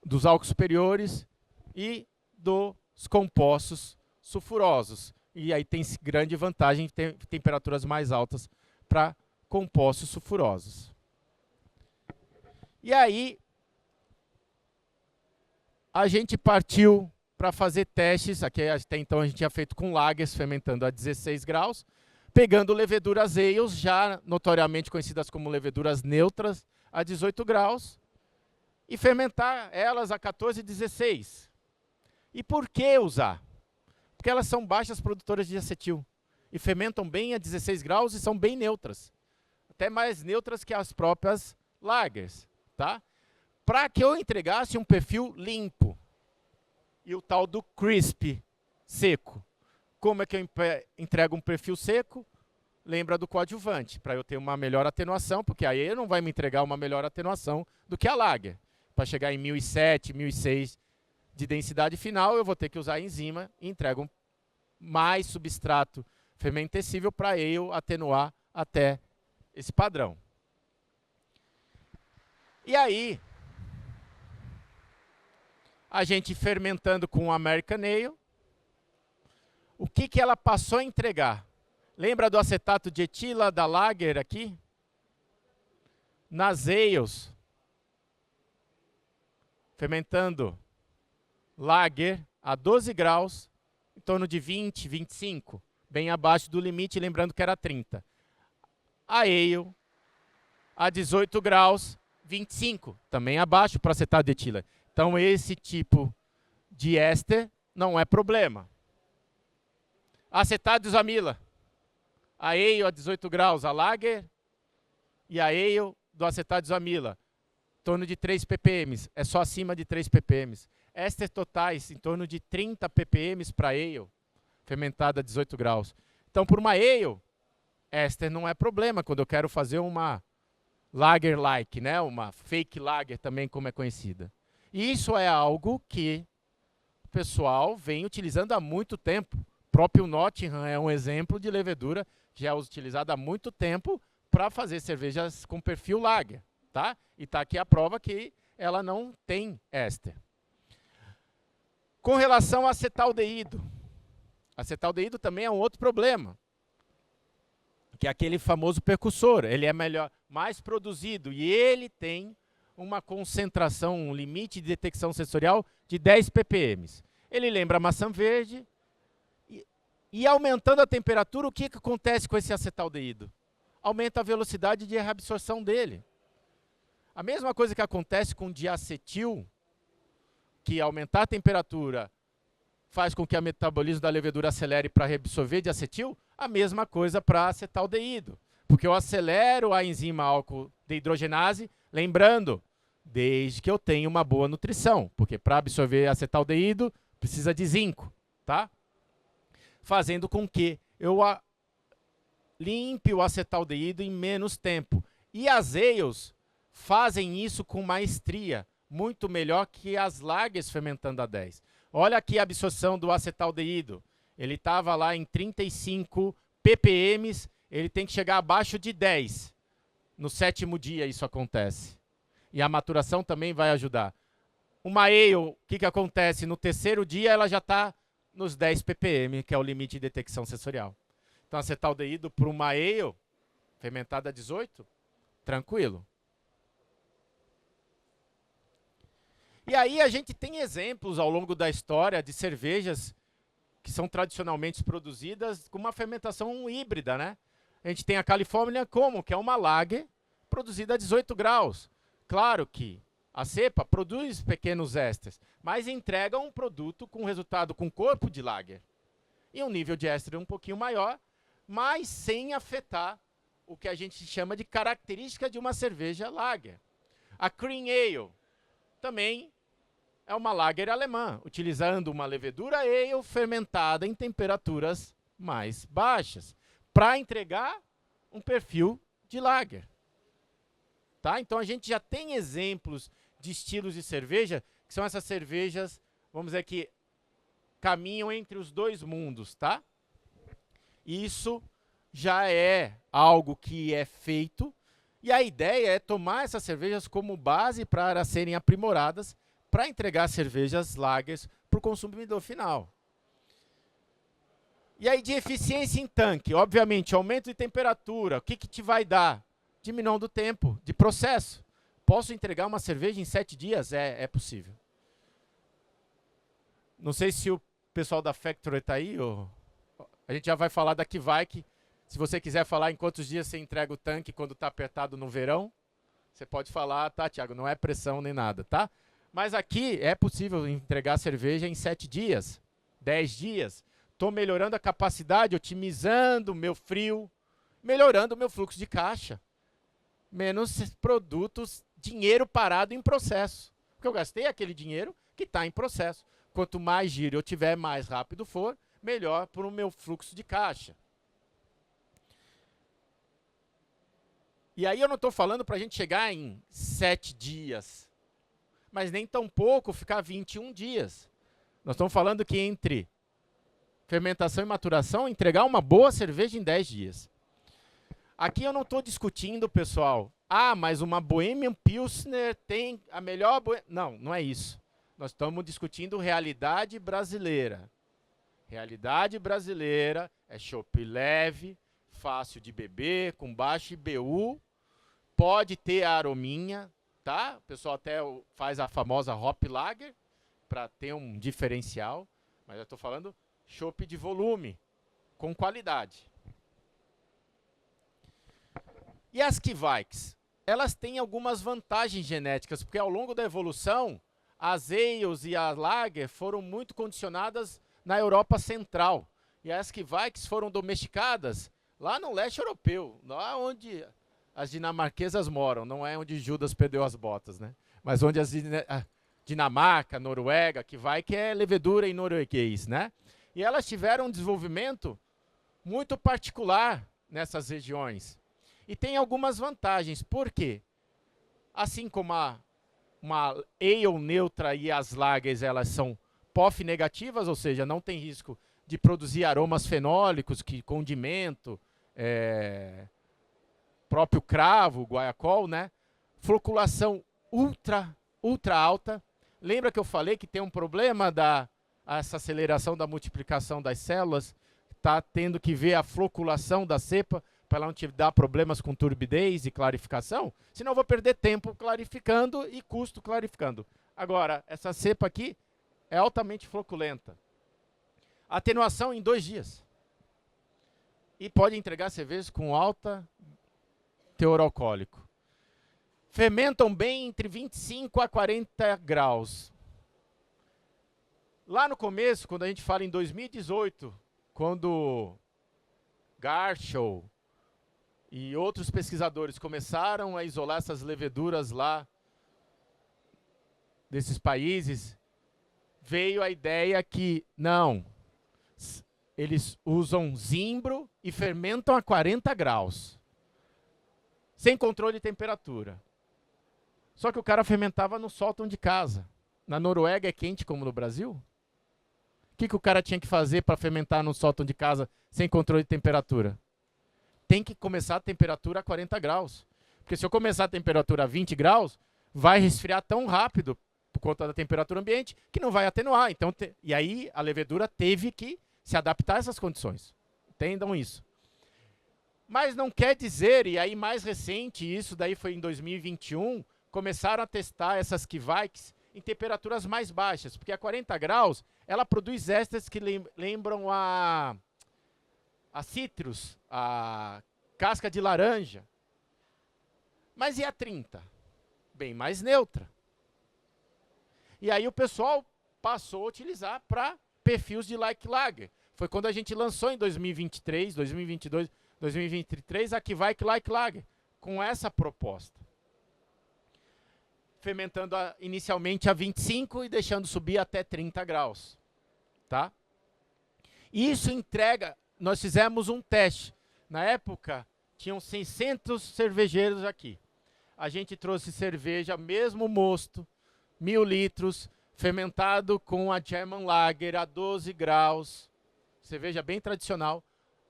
A: dos álcools superiores e dos compostos sulfurosos. E aí tem grande vantagem de ter temperaturas mais altas para compostos sulfurosos. E aí, a gente partiu para fazer testes, aqui até então a gente tinha feito com lagers fermentando a 16 graus, pegando leveduras ales, já notoriamente conhecidas como leveduras neutras, a 18 graus, e fermentar elas a 14 e 16. E por que usar? Porque elas são baixas produtoras de acetil. E fermentam bem a 16 graus e são bem neutras. Até mais neutras que as próprias lagers. Tá? Para que eu entregasse um perfil limpo. E o tal do crisp, seco. Como é que eu entrego um perfil seco? Lembra do coadjuvante, para eu ter uma melhor atenuação, porque aí ele não vai me entregar uma melhor atenuação do que a lager. Para chegar em 1007, 1006 de densidade final, eu vou ter que usar a enzima e entrego mais substrato fermentescível para eu atenuar até esse padrão. E aí, a gente fermentando com o American Ale, o que ela passou a entregar? Lembra do acetato de etila da lager aqui? Nas ales, fermentando lager a 12 graus, em torno de 20, 25, bem abaixo do limite, lembrando que era 30. A ale, a 18 graus, 25, também abaixo para acetato de etila. Então, esse tipo de éster não é problema. Acetato de isoamila. A ale a 18 graus, a lager, e a ale do acetato de isoamila, em torno de 3 ppm, é só acima de 3 ppm. Éster totais, em torno de 30 ppm para ale, fermentada a 18 graus. Então, por uma ale, éster não é problema, quando eu quero fazer uma lager-like, né? Uma fake lager também, como é conhecida. E isso é algo que o pessoal vem utilizando há muito tempo. O próprio Nottingham é um exemplo de levedura que é utilizada há muito tempo para fazer cervejas com perfil lager, tá? E está aqui a prova que ela não tem éster. Com relação a acetaldeído. Acetaldeído também é um outro problema, que é aquele famoso percussor. Ele é mais produzido e ele tem uma concentração, um limite de detecção sensorial de 10 ppm. Ele lembra a maçã verde. E aumentando a temperatura, o que acontece com esse acetaldeído? Aumenta a velocidade de reabsorção dele. A mesma coisa que acontece com o diacetil, que aumentar a temperatura faz com que o metabolismo da levedura acelere para reabsorver diacetil, a mesma coisa para acetaldeído. Porque eu acelero a enzima álcool dehidrogenase, lembrando, desde que eu tenha uma boa nutrição. Porque para absorver acetaldeído, precisa de zinco, tá? Fazendo com que eu limpe o acetaldeído em menos tempo. E as ales fazem isso com maestria, muito melhor que as lagers fermentando a 10. Olha aqui a absorção do acetaldeído. Ele estava lá em 35 ppm, ele tem que chegar abaixo de 10. No 7º dia isso acontece. E a maturação também vai ajudar. Uma ale, o que acontece? No 3º dia ela já está nos 10 ppm, que é o limite de detecção sensorial. Então, acetaldeído para uma ale fermentada a 18, tranquilo. E aí a gente tem exemplos ao longo da história de cervejas que são tradicionalmente produzidas com uma fermentação híbrida, né? A gente tem a California como, que é uma lager produzida a 18 graus. Claro que a cepa produz pequenos ésteres, mas entrega um produto com resultado com corpo de lager. E um nível de éster um pouquinho maior, mas sem afetar o que a gente chama de característica de uma cerveja lager. A Cream Ale também é uma lager alemã, utilizando uma levedura ale fermentada em temperaturas mais baixas, para entregar um perfil de lager. Tá? Então a gente já tem exemplos de estilos de cerveja, que são essas cervejas, vamos dizer que caminham entre os dois mundos, tá? Isso já é algo que é feito, e a ideia é tomar essas cervejas como base para serem aprimoradas, para entregar cervejas lagers para o consumidor final. E aí de eficiência em tanque, obviamente, aumento de temperatura, o que te vai dar? Diminuição do tempo de processo. Posso entregar uma cerveja em 7 dias? É possível. Não sei se o pessoal da Factory está aí. A gente já vai falar da Kveik. Se você quiser falar em quantos dias você entrega o tanque quando está apertado no verão, você pode falar, tá, Thiago? Não é pressão nem nada, tá? Mas aqui é possível entregar cerveja em 7 dias, 10 dias. estou melhorando a capacidade, otimizando o meu frio, melhorando o meu fluxo de caixa. Menos produtos, dinheiro parado em processo. Porque eu gastei aquele dinheiro que está em processo. Quanto mais giro eu tiver, mais rápido for, melhor para o meu fluxo de caixa. E aí eu não estou falando para a gente chegar em 7 dias, mas nem tão pouco ficar 21 dias. Nós estamos falando que entre fermentação e maturação, entregar uma boa cerveja em 10 dias. Aqui eu não estou discutindo, pessoal, mas uma Bohemian Pilsner tem a melhor... Não, não é isso. Nós estamos discutindo realidade brasileira. Realidade brasileira é chopp leve, fácil de beber, com baixo IBU, pode ter a arominha, tá? O pessoal até faz a famosa Hop Lager para ter um diferencial, mas eu estou falando chopp de volume, com qualidade. E as Kveik? Elas têm algumas vantagens genéticas, porque ao longo da evolução, as ales e as lager foram muito condicionadas na Europa Central. E as Kveik foram domesticadas lá no leste europeu, lá onde as dinamarquesas moram, não é onde Judas perdeu as botas, né? Mas onde as Dinamarca, Noruega, Kveik é levedura em norueguês, né? E elas tiveram um desenvolvimento muito particular nessas regiões. E tem algumas vantagens. Por quê? Assim como uma ale neutra e as lagers, elas são POF negativas, ou seja, não tem risco de produzir aromas fenólicos, condimento, próprio cravo, guaiacol, né? Floculação ultra alta. Lembra que eu falei que tem um problema essa aceleração da multiplicação das células? Está tendo que ver a floculação da cepa para ela não te dar problemas com turbidez e clarificação? Senão eu vou perder tempo clarificando e custo clarificando. Agora, essa cepa aqui é altamente floculenta. Atenuação em 2 dias. E pode entregar cervejas com alta teor alcoólico. Fermentam bem entre 25 a 40 graus. Lá no começo, quando a gente fala em 2018, quando Garshol e outros pesquisadores começaram a isolar essas leveduras lá desses países, veio a ideia que, não, eles usam zimbro e fermentam a 40 graus, sem controle de temperatura. Só que o cara fermentava no sótão de casa. Na Noruega é quente como no Brasil? O que o cara tinha que fazer para fermentar no sótão de casa sem controle de temperatura? Tem que começar a temperatura a 40 graus. Porque se eu começar a temperatura a 20 graus, vai resfriar tão rápido por conta da temperatura ambiente que não vai atenuar. Então, e aí a levedura teve que se adaptar a essas condições. Entendam isso. Mas não quer dizer, e aí mais recente, isso daí foi em 2021, começaram a testar essas Kveik em temperaturas mais baixas, porque a 40 graus, ela produz ésteres que lembram a citrus, a casca de laranja. Mas e a 30? Bem mais neutra. E aí o pessoal passou a utilizar para perfis de like lager. Foi quando a gente lançou em 2023, 2022, 2023 a Kveik like lager, com essa proposta. Fermentando inicialmente a 25 e deixando subir até 30 graus. Tá? Isso entrega... Nós fizemos um teste. Na época, tinham 600 cervejeiros aqui. A gente trouxe cerveja, mesmo mosto, 1000 litros, fermentado com a German Lager a 12 graus. Cerveja bem tradicional.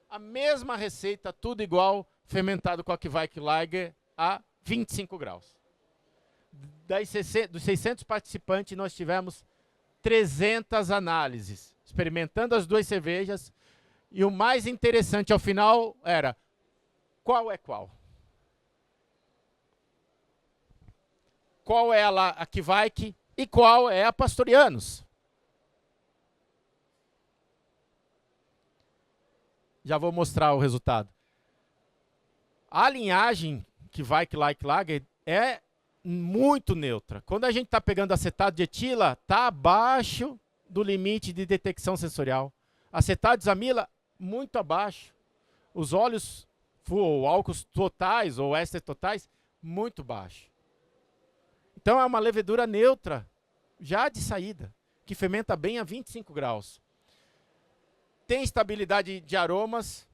A: A mesma receita, tudo igual, fermentado com a Kveik Lager a 25 graus. Dos 600 participantes, nós tivemos 300 análises, experimentando as duas cervejas. E o mais interessante ao final era, qual é qual? Qual é a Kveik e qual é a Pastorianos? Já vou mostrar o resultado. A linhagem Kveik like lager é muito neutra. Quando a gente está pegando acetato de etila, está abaixo do limite de detecção sensorial. Acetate desamila, muito abaixo. Os óleos ou álcools totais ou ésteres totais, muito baixo. Então é uma levedura neutra, já de saída, que fermenta bem a 25 graus. Tem estabilidade de aromas,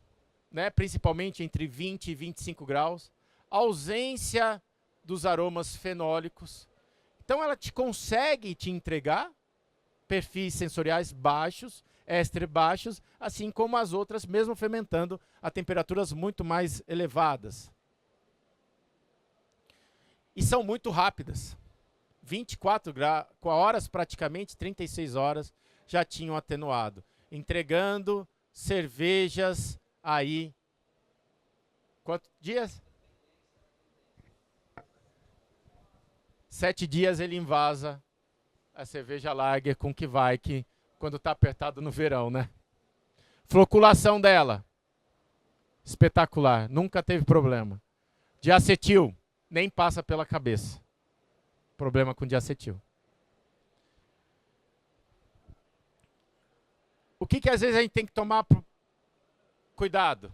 A: né, principalmente entre 20 e 25 graus. Ausência dos aromas fenólicos. Então ela consegue te entregar perfis sensoriais baixos, éster baixos, assim como as outras, mesmo fermentando a temperaturas muito mais elevadas. E são muito rápidas. 24 horas, praticamente 36 horas, já tinham atenuado. Entregando cervejas aí. Quantos dias? 7 dias ele invasa a cerveja lager com Kveik quando está apertado no verão, né? Floculação dela. Espetacular. Nunca teve problema. Diacetil. Nem passa pela cabeça. Problema com diacetil. O que às vezes a gente tem que tomar cuidado?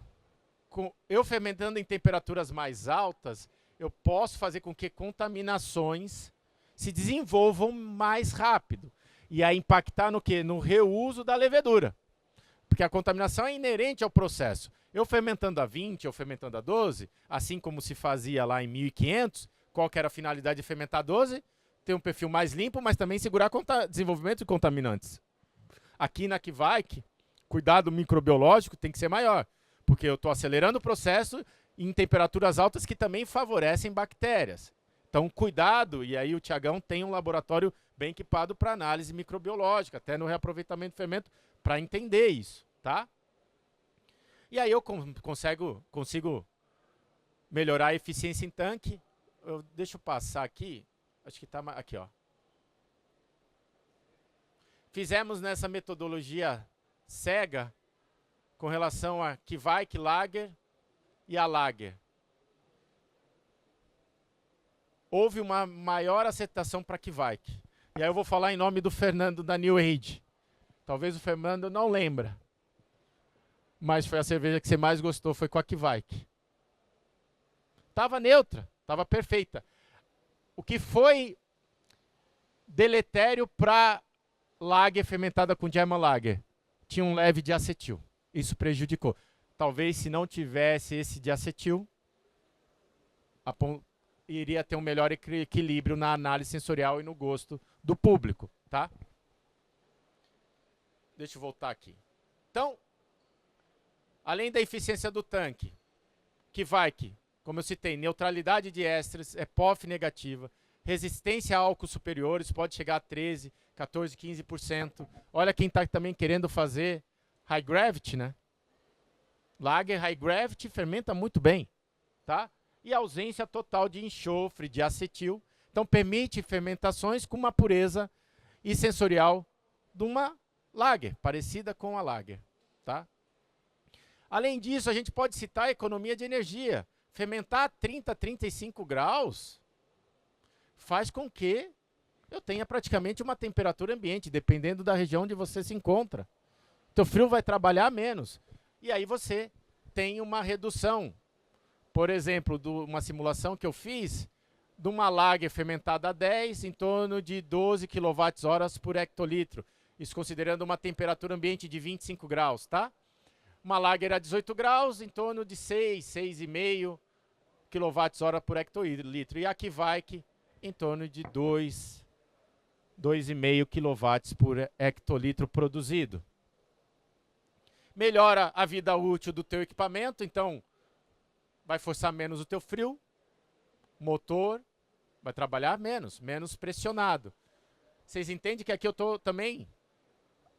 A: Eu fermentando em temperaturas mais altas, eu posso fazer com que contaminações se desenvolvam mais rápido. E aí impactar no quê? No reuso da levedura. Porque a contaminação é inerente ao processo. Eu fermentando a 20, eu fermentando a 12, assim como se fazia lá em 1500, qual que era a finalidade de fermentar a 12? Ter um perfil mais limpo, mas também segurar desenvolvimento de contaminantes. Aqui na Kveik, cuidado microbiológico tem que ser maior, porque eu estou acelerando o processo em temperaturas altas que também favorecem bactérias. Então, cuidado, e aí o Tiagão tem um laboratório bem equipado para análise microbiológica, até no reaproveitamento do fermento, para entender isso, tá? E aí eu consigo melhorar a eficiência em tanque. Deixa eu passar aqui, acho que está aqui, ó. Fizemos nessa metodologia cega com relação a Kveik, Lager e a Lager. Houve uma maior aceitação para Kveik. E aí eu vou falar em nome do Fernando da New Age. Talvez o Fernando não lembra. Mas foi a cerveja que você mais gostou, foi com a Kveik. Estava neutra, estava perfeita. O que foi deletério para Lager fermentada com German Lager? Tinha um leve diacetil. Isso prejudicou. Talvez se não tivesse esse diacetil, iria ter um melhor equilíbrio na análise sensorial e no gosto do público, tá? Deixa eu voltar aqui. Então, além da eficiência do tanque, Kveik, como eu citei, neutralidade de ésteres, é POF negativa, resistência a álcools superiores, pode chegar a 13%, 14%, 15%. Olha quem está também querendo fazer high gravity, né? Lager high gravity fermenta muito bem, tá? E ausência total de enxofre, de acetil. Então permite fermentações com uma pureza e sensorial de uma lager, parecida com a lager, tá? Além disso, a gente pode citar a economia de energia. Fermentar a 30, 35 graus faz com que eu tenha praticamente uma temperatura ambiente, dependendo da região onde você se encontra. Teu frio vai trabalhar menos. E aí você tem uma redução. Por exemplo, uma simulação que eu fiz de uma lager fermentada a 10, em torno de 12 kWh por hectolitro. Isso considerando uma temperatura ambiente de 25 graus, tá? Uma lager a 18 graus, em torno de 6, 6,5 kWh por hectolitro. E a Kveik, em torno de 2,5 kW por hectolitro produzido. Melhora a vida útil do teu equipamento, então vai forçar menos o teu frio, motor vai trabalhar menos pressionado. Vocês entendem que aqui eu estou também,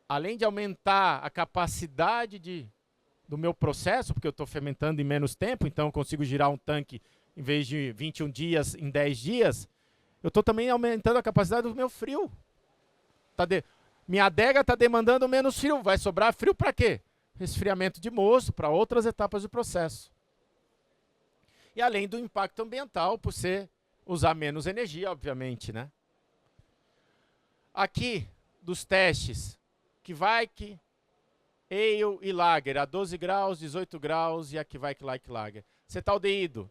A: além de aumentar a capacidade do meu processo, porque eu estou fermentando em menos tempo, então eu consigo girar um tanque em vez de 21 dias em 10 dias, eu estou também aumentando a capacidade do meu frio. Minha adega está demandando menos frio, vai sobrar frio para quê? Resfriamento de mosto, para outras etapas do processo. E além do impacto ambiental, por usar menos energia, obviamente, né? Aqui, dos testes, Kveik, Ale e Lager a 12 graus, 18 graus e a Kveik Light Lager. Acetaldeído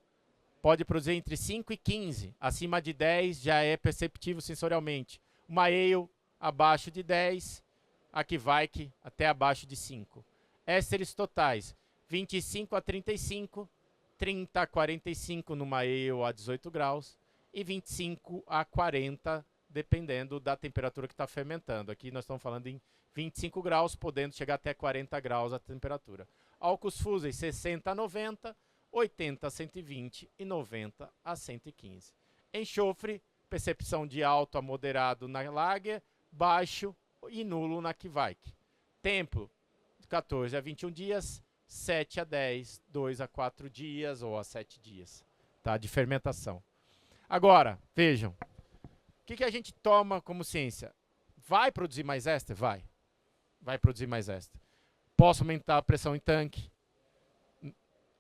A: pode produzir entre 5 e 15. Acima de 10 já é perceptível sensorialmente. Uma Ale abaixo de 10, a Kveik até abaixo de 5. Ésteres totais, 25 a 35, 30 a 45 numa Ale a 18 graus e 25 a 40, dependendo da temperatura que está fermentando. Aqui nós estamos falando em 25 graus, podendo chegar até 40 graus a temperatura. Álcools fúseis, 60 a 90, 80 a 120 e 90 a 115. Enxofre, percepção de alto a moderado na Lager, baixo e nulo na Kveik. Tempo, 14 a 21 dias, 7 a 10, 2 a 4 dias ou a 7 dias, tá? De fermentação. Agora, vejam, o que a gente toma como ciência? Vai produzir mais éster? Vai. Vai produzir mais éster. Posso aumentar a pressão em tanque?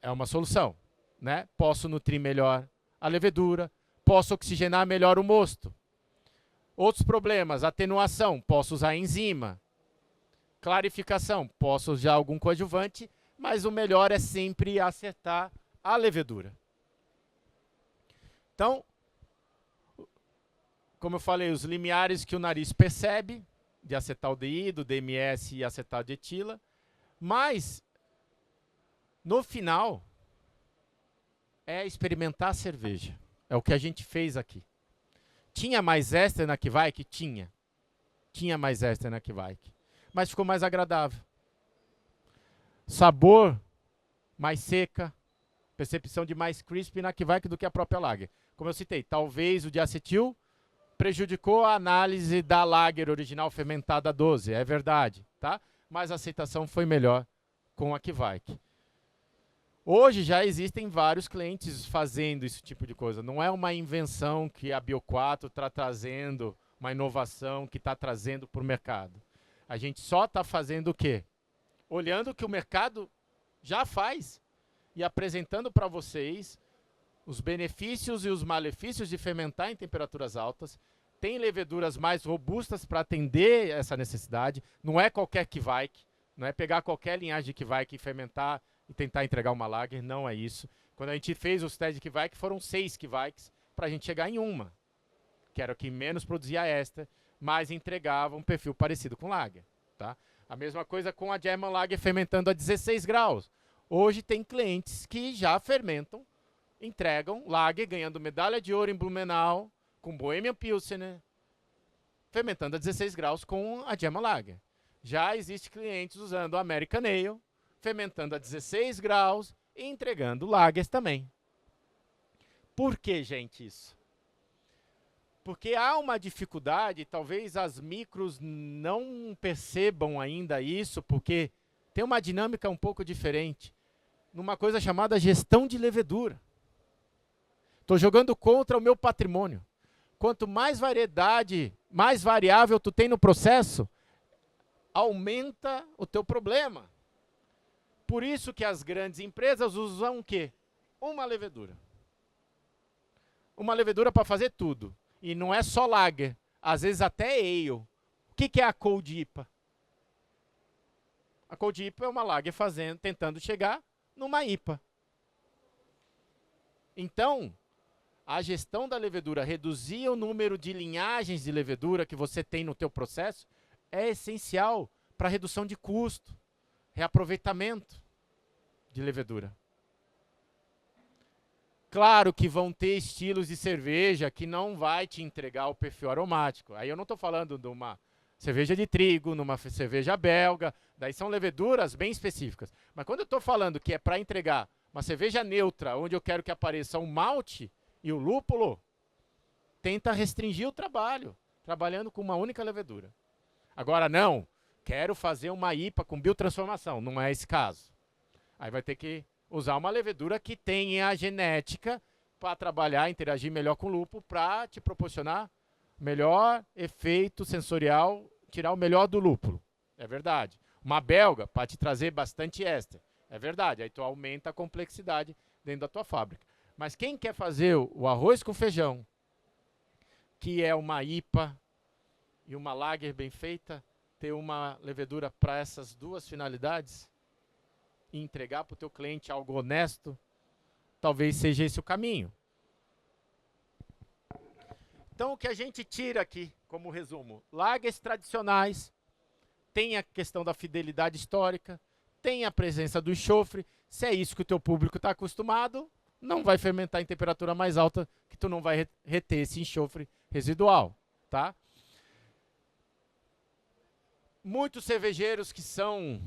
A: É uma solução, né? Posso nutrir melhor a levedura, posso oxigenar melhor o mosto. Outros problemas, atenuação, posso usar enzima. Clarificação, posso usar algum coadjuvante, mas o melhor é sempre acertar a levedura. Então, como eu falei, os limiares que o nariz percebe, de acetaldeído, DMS e acetato de etila, mas, no final, é experimentar a cerveja. É o que a gente fez aqui. Tinha mais éster na Kveik? Tinha. Tinha mais éster na Kveik. Mas ficou mais agradável. Sabor mais seca, percepção de mais crisp na Kveik do que a própria Lager. Como eu citei, talvez o diacetil prejudicou a análise da Lager original fermentada 12, é verdade, tá? Mas a aceitação foi melhor com a Kveik. Hoje já existem vários clientes fazendo esse tipo de coisa. Não é uma invenção que a Bio4 está trazendo, uma inovação que está trazendo para o mercado. A gente só está fazendo o quê? Olhando o que o mercado já faz e apresentando para vocês os benefícios e os malefícios de fermentar em temperaturas altas. Tem leveduras mais robustas para atender essa necessidade. Não é qualquer Kveik, não é pegar qualquer linhagem de Kveik e fermentar e tentar entregar uma Lager, não é isso. Quando a gente fez os testes de Kveik, foram 6 Kveiks para a gente chegar em uma, que era o que menos produzia éster, mas entregava um perfil parecido com Lager. Tá? A mesma coisa com a German Lager fermentando a 16 graus. Hoje tem clientes que já fermentam, entregam Lager, ganhando medalha de ouro em Blumenau, com Bohemian Pilsener, fermentando a 16 graus com a German Lager. Já existe clientes usando a American Ale, fermentando a 16 graus e entregando lagers também. Por que, gente, isso? Porque há uma dificuldade, talvez as micros não percebam ainda isso, porque tem uma dinâmica um pouco diferente, numa coisa chamada gestão de levedura. Estou jogando contra o meu patrimônio. Quanto mais variedade, mais variável tu tem no processo, aumenta o teu problema. Por isso que as grandes empresas usam o quê? Uma levedura. Uma levedura para fazer tudo. E não é só Lager, às vezes até Ale. O que é a Cold IPA? A Cold IPA é uma Lager tentando chegar numa IPA. Então, a gestão da levedura, reduzir o número de linhagens de levedura que você tem no teu processo, é essencial para redução de custo, reaproveitamento de levedura. Claro que vão ter estilos de cerveja que não vai te entregar o perfil aromático. Aí eu não estou falando de uma cerveja de trigo, numa cerveja belga, daí são leveduras bem específicas. Mas quando eu estou falando que é para entregar uma cerveja neutra, onde eu quero que apareça o malte e o lúpulo, tenta restringir o trabalho, trabalhando com uma única levedura. Agora não, quero fazer uma IPA com biotransformação, não é esse caso. Aí vai ter que usar uma levedura que tenha a genética para trabalhar, interagir melhor com o lúpulo, para te proporcionar melhor efeito sensorial, tirar o melhor do lúpulo. É verdade. Uma belga para te trazer bastante éster. É verdade. Aí tu aumenta a complexidade dentro da tua fábrica. Mas quem quer fazer o arroz com feijão, que é uma IPA e uma Lager bem feita, ter uma levedura para essas duas finalidades e entregar para o teu cliente algo honesto, talvez seja esse o caminho. Então, o que a gente tira aqui, como resumo, lagers tradicionais, tem a questão da fidelidade histórica, tem a presença do enxofre. Se é isso que o teu público está acostumado, não vai fermentar em temperatura mais alta, que tu não vai reter esse enxofre residual, tá? Muitos cervejeiros que são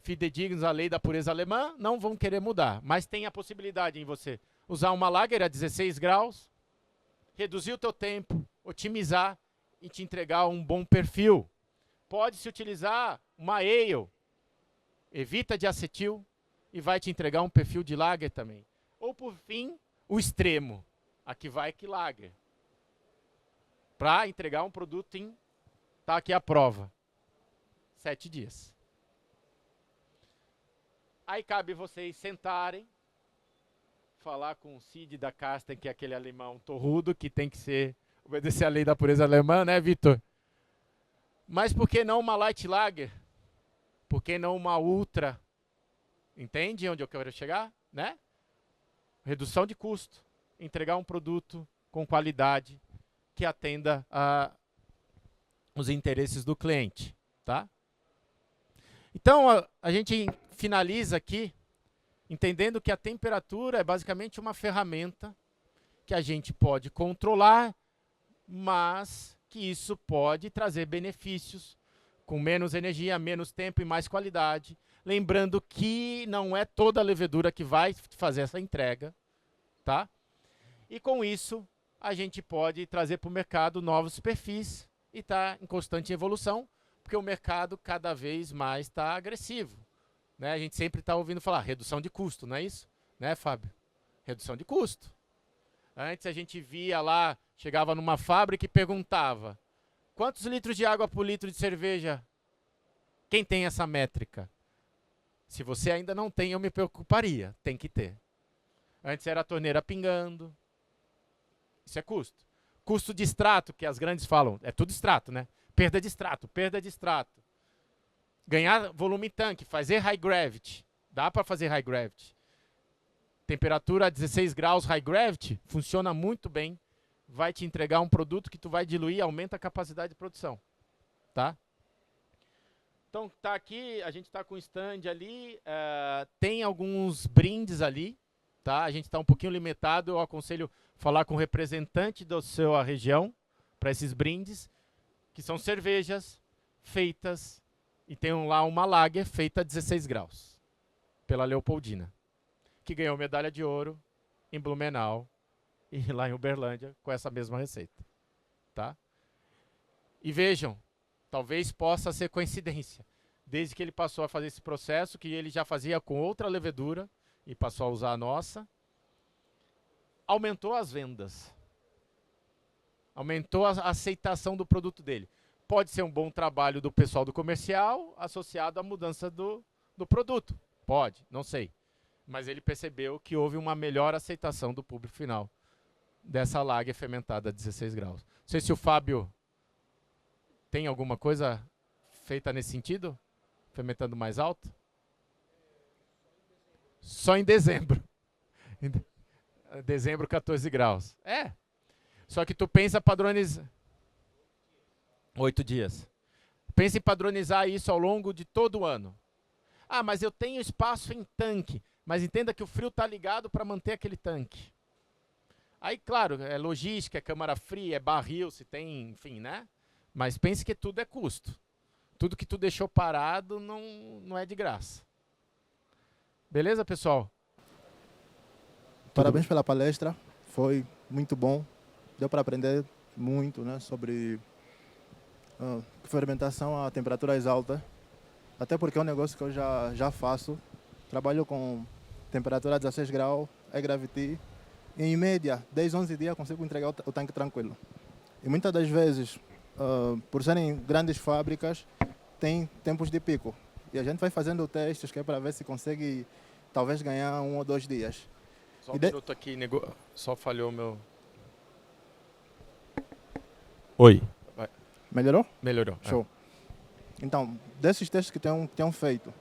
A: fidedignos à lei da pureza alemã não vão querer mudar, mas tem a possibilidade em você usar uma lager a 16 graus, reduzir o teu tempo, otimizar e te entregar um bom perfil. Pode-se utilizar uma ale, evita de acetil e vai te entregar um perfil de lager também. Ou por fim, o extremo, aqui vai que lager. Para entregar um produto em, tá aqui a prova, 7 dias. Aí cabe vocês sentarem, falar com o Cid da Casten, que é aquele alemão torrudo, que tem que obedecer a lei da pureza alemã, né, Vitor? Mas por que não uma light lager? Por que não uma ultra? Entende onde eu quero chegar? Né? Redução de custo, entregar um produto com qualidade que atenda os interesses do cliente, tá? Então, a gente finaliza aqui entendendo que a temperatura é basicamente uma ferramenta que a gente pode controlar, mas que isso pode trazer benefícios com menos energia, menos tempo e mais qualidade. Lembrando que não é toda a levedura que vai fazer essa entrega, tá? E com isso, a gente pode trazer para o mercado novos perfis e está em constante evolução, porque o mercado cada vez mais está agressivo. Né? A gente sempre está ouvindo falar redução de custo, não é isso? Né, Fábio? Redução de custo. Antes a gente via lá, chegava numa fábrica e perguntava: quantos litros de água por litro de cerveja? Quem tem essa métrica? Se você ainda não tem, eu me preocuparia. Tem que ter. Antes era a torneira pingando. Isso é custo. Custo de extrato, que as grandes falam, é tudo extrato, né? Perda de extrato, perda de extrato. Ganhar volume em tanque, fazer high gravity. Dá para fazer high gravity. Temperatura a 16 graus high gravity funciona muito bem. Vai te entregar um produto que tu vai diluir, aumenta a capacidade de produção. Tá? Então tá aqui, a gente está com o stand ali, tem alguns brindes ali, tá? A gente está um pouquinho limitado, eu aconselho falar com o representante da sua região para esses brindes, que são cervejas feitas, e tem lá uma lager feita a 16 graus, pela Leopoldina, que ganhou medalha de ouro em Blumenau e lá em Uberlândia com essa mesma receita. Tá? E vejam, talvez possa ser coincidência, desde que ele passou a fazer esse processo, que ele já fazia com outra levedura e passou a usar a nossa, aumentou as vendas, aumentou a aceitação do produto dele. Pode ser um bom trabalho do pessoal do comercial associado à mudança do produto. Pode, não sei. Mas ele percebeu que houve uma melhor aceitação do público final dessa lager fermentada a 16 graus. Não sei se o Fábio tem alguma coisa feita nesse sentido? Fermentando mais alto? Só em dezembro. Dezembro, 14 graus. É. Só que tu pensa padronizar... 8 dias. Pensa em padronizar isso ao longo de todo o ano. Ah, mas eu tenho espaço em tanque. Mas entenda que o frio está ligado para manter aquele tanque. Aí, claro, é logística, é câmara fria, é barril, se tem, enfim, né? Mas pense que tudo é custo. Tudo que tu deixou parado não é de graça. Beleza, pessoal?
B: Parabéns pela palestra, foi muito bom. Deu para aprender muito, né, sobre fermentação a temperaturas altas. Até porque é um negócio que eu já faço. Trabalho com temperatura 16 graus, high gravity. Em média, 10, 11 dias consigo entregar o tanque tranquilo. E muitas das vezes, por serem grandes fábricas, tem tempos de pico. E a gente vai fazendo testes que é para ver se consegue, talvez, ganhar 1 ou 2 dias.
A: Só um minuto aqui, só falhou o meu... Oi. Vai.
B: Melhorou?
A: Melhorou.
B: Show. Então, desses testes que tenham feito,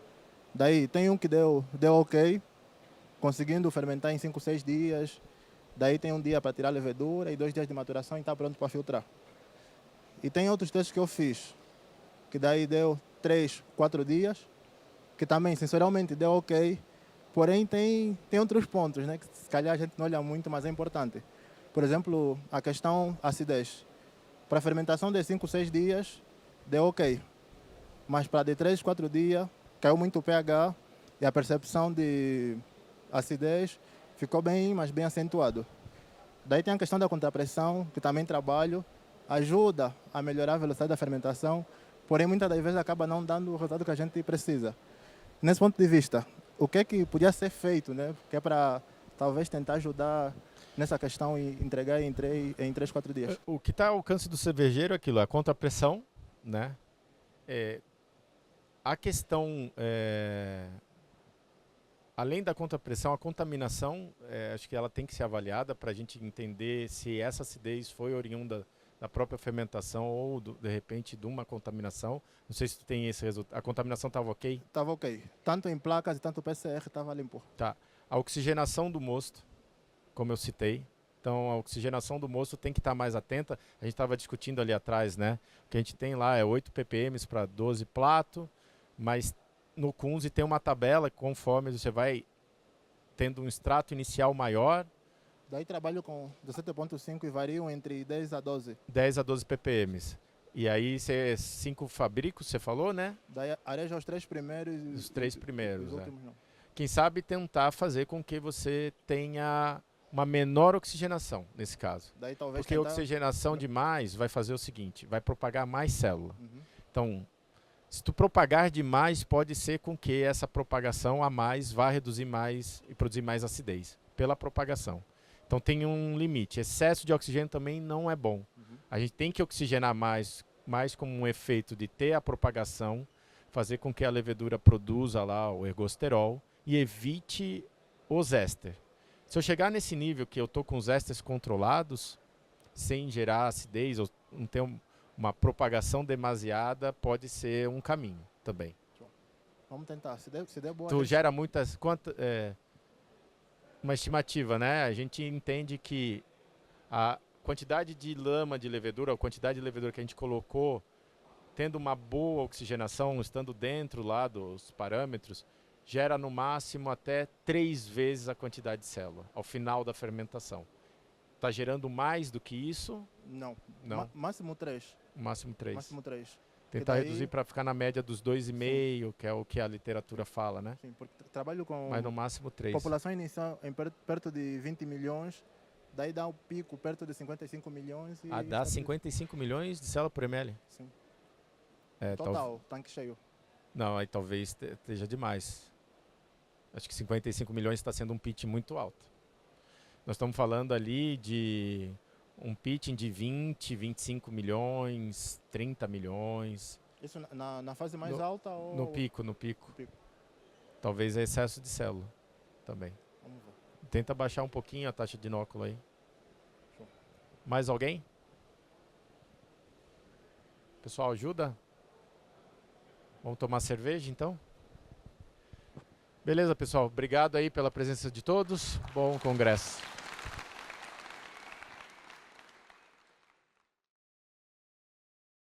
B: daí tem um que deu ok, conseguindo fermentar em 5, 6 dias. Daí tem um dia para tirar a levedura e 2 dias de maturação e está pronto para filtrar. E tem outros testes que eu fiz, que daí deu 3, 4 dias, que também, sensorialmente, deu ok. Porém, tem outros pontos, né, que se calhar a gente não olha muito, mas é importante. Por exemplo, a questão acidez. Para a fermentação de 5, 6 dias, deu ok. Mas para de 3, 4 dias, caiu muito o pH e a percepção de acidez ficou bem, mas bem acentuado. Daí tem a questão da contrapressão, que também trabalho, ajuda a melhorar a velocidade da fermentação, porém muitas das vezes acaba não dando o resultado que a gente precisa. Nesse ponto de vista, o que é que podia ser feito, né? Que é para talvez tentar ajudar nessa questão e entregar em 3, 4 dias?
A: O que está ao alcance do cervejeiro é aquilo, a contrapressão, né? A questão, além da contrapressão, a contaminação, acho que ela tem que ser avaliada para a gente entender se essa acidez foi oriunda da própria fermentação ou, de repente, de uma contaminação. Não sei se tu tem esse resultado. A contaminação estava ok?
B: Estava ok. Tanto em placas e tanto PCR estava limpo.
A: Tá. A oxigenação do mosto, como eu citei. Então, a oxigenação do mosto tem que estar mais atenta. A gente estava discutindo ali atrás, né? O que a gente tem lá é 8 ppm para 12 plato, mas no Kunze tem uma tabela conforme você vai tendo um extrato inicial maior.
B: Daí trabalho com 17,5 e variam entre 10 a 12.
A: 10 a 12 ppm. E aí, 5 fabricos, você falou, né?
B: Daí areja os 3 primeiros.
A: Os 3 primeiros,
B: os últimos não.
A: Quem sabe tentar fazer com que você tenha uma menor oxigenação, nesse caso.
B: Daí talvez
A: porque oxigenação demais vai fazer o seguinte, vai propagar mais célula. Então, se tu propagar demais, pode ser com que essa propagação a mais vá reduzir mais e produzir mais acidez, pela propagação. Então tem um limite. Excesso de oxigênio também não é bom. A gente tem que oxigenar mais como um efeito de ter a propagação, fazer com que a levedura produza lá o ergosterol e evite os éster. Se eu chegar nesse nível que eu estou com os ésteres controlados, sem gerar acidez ou não ter uma propagação demasiada, pode ser um caminho também.
B: Vamos tentar. Se der boa...
A: Tu gera muitas... uma estimativa, né? A gente entende que a quantidade de lama de levedura, a quantidade de levedura que a gente colocou, tendo uma boa oxigenação, estando dentro lá dos parâmetros, gera no máximo até 3 vezes a quantidade de célula ao final da fermentação. Está gerando mais do que isso?
B: Não.
A: Máximo
B: 3.
A: Máximo 3.
B: Máximo 3.
A: Tentar reduzir para ficar na média dos 2,5, que é o que a literatura fala, né?
B: Sim, porque trabalho com...
A: Mas no máximo 3.
B: População inicial em perto de 20 milhões, daí dá um pico perto de 55 milhões. E
A: dá 55 milhões de célula por ml?
B: Sim. Total, tanque cheio.
A: Não, aí talvez esteja demais. Acho que 55 milhões está sendo um pitch muito alto. Nós estamos falando ali de um pitching de 20, 25 milhões, 30 milhões.
B: Isso na fase mais alta? Ou...
A: No pico. Talvez é excesso de célula também.
B: Vamos ver.
A: Tenta baixar um pouquinho a taxa de inóculo aí.
B: Show.
A: Mais alguém? Pessoal, ajuda? Vamos tomar cerveja então? Beleza, pessoal. Obrigado aí pela presença de todos. Bom congresso.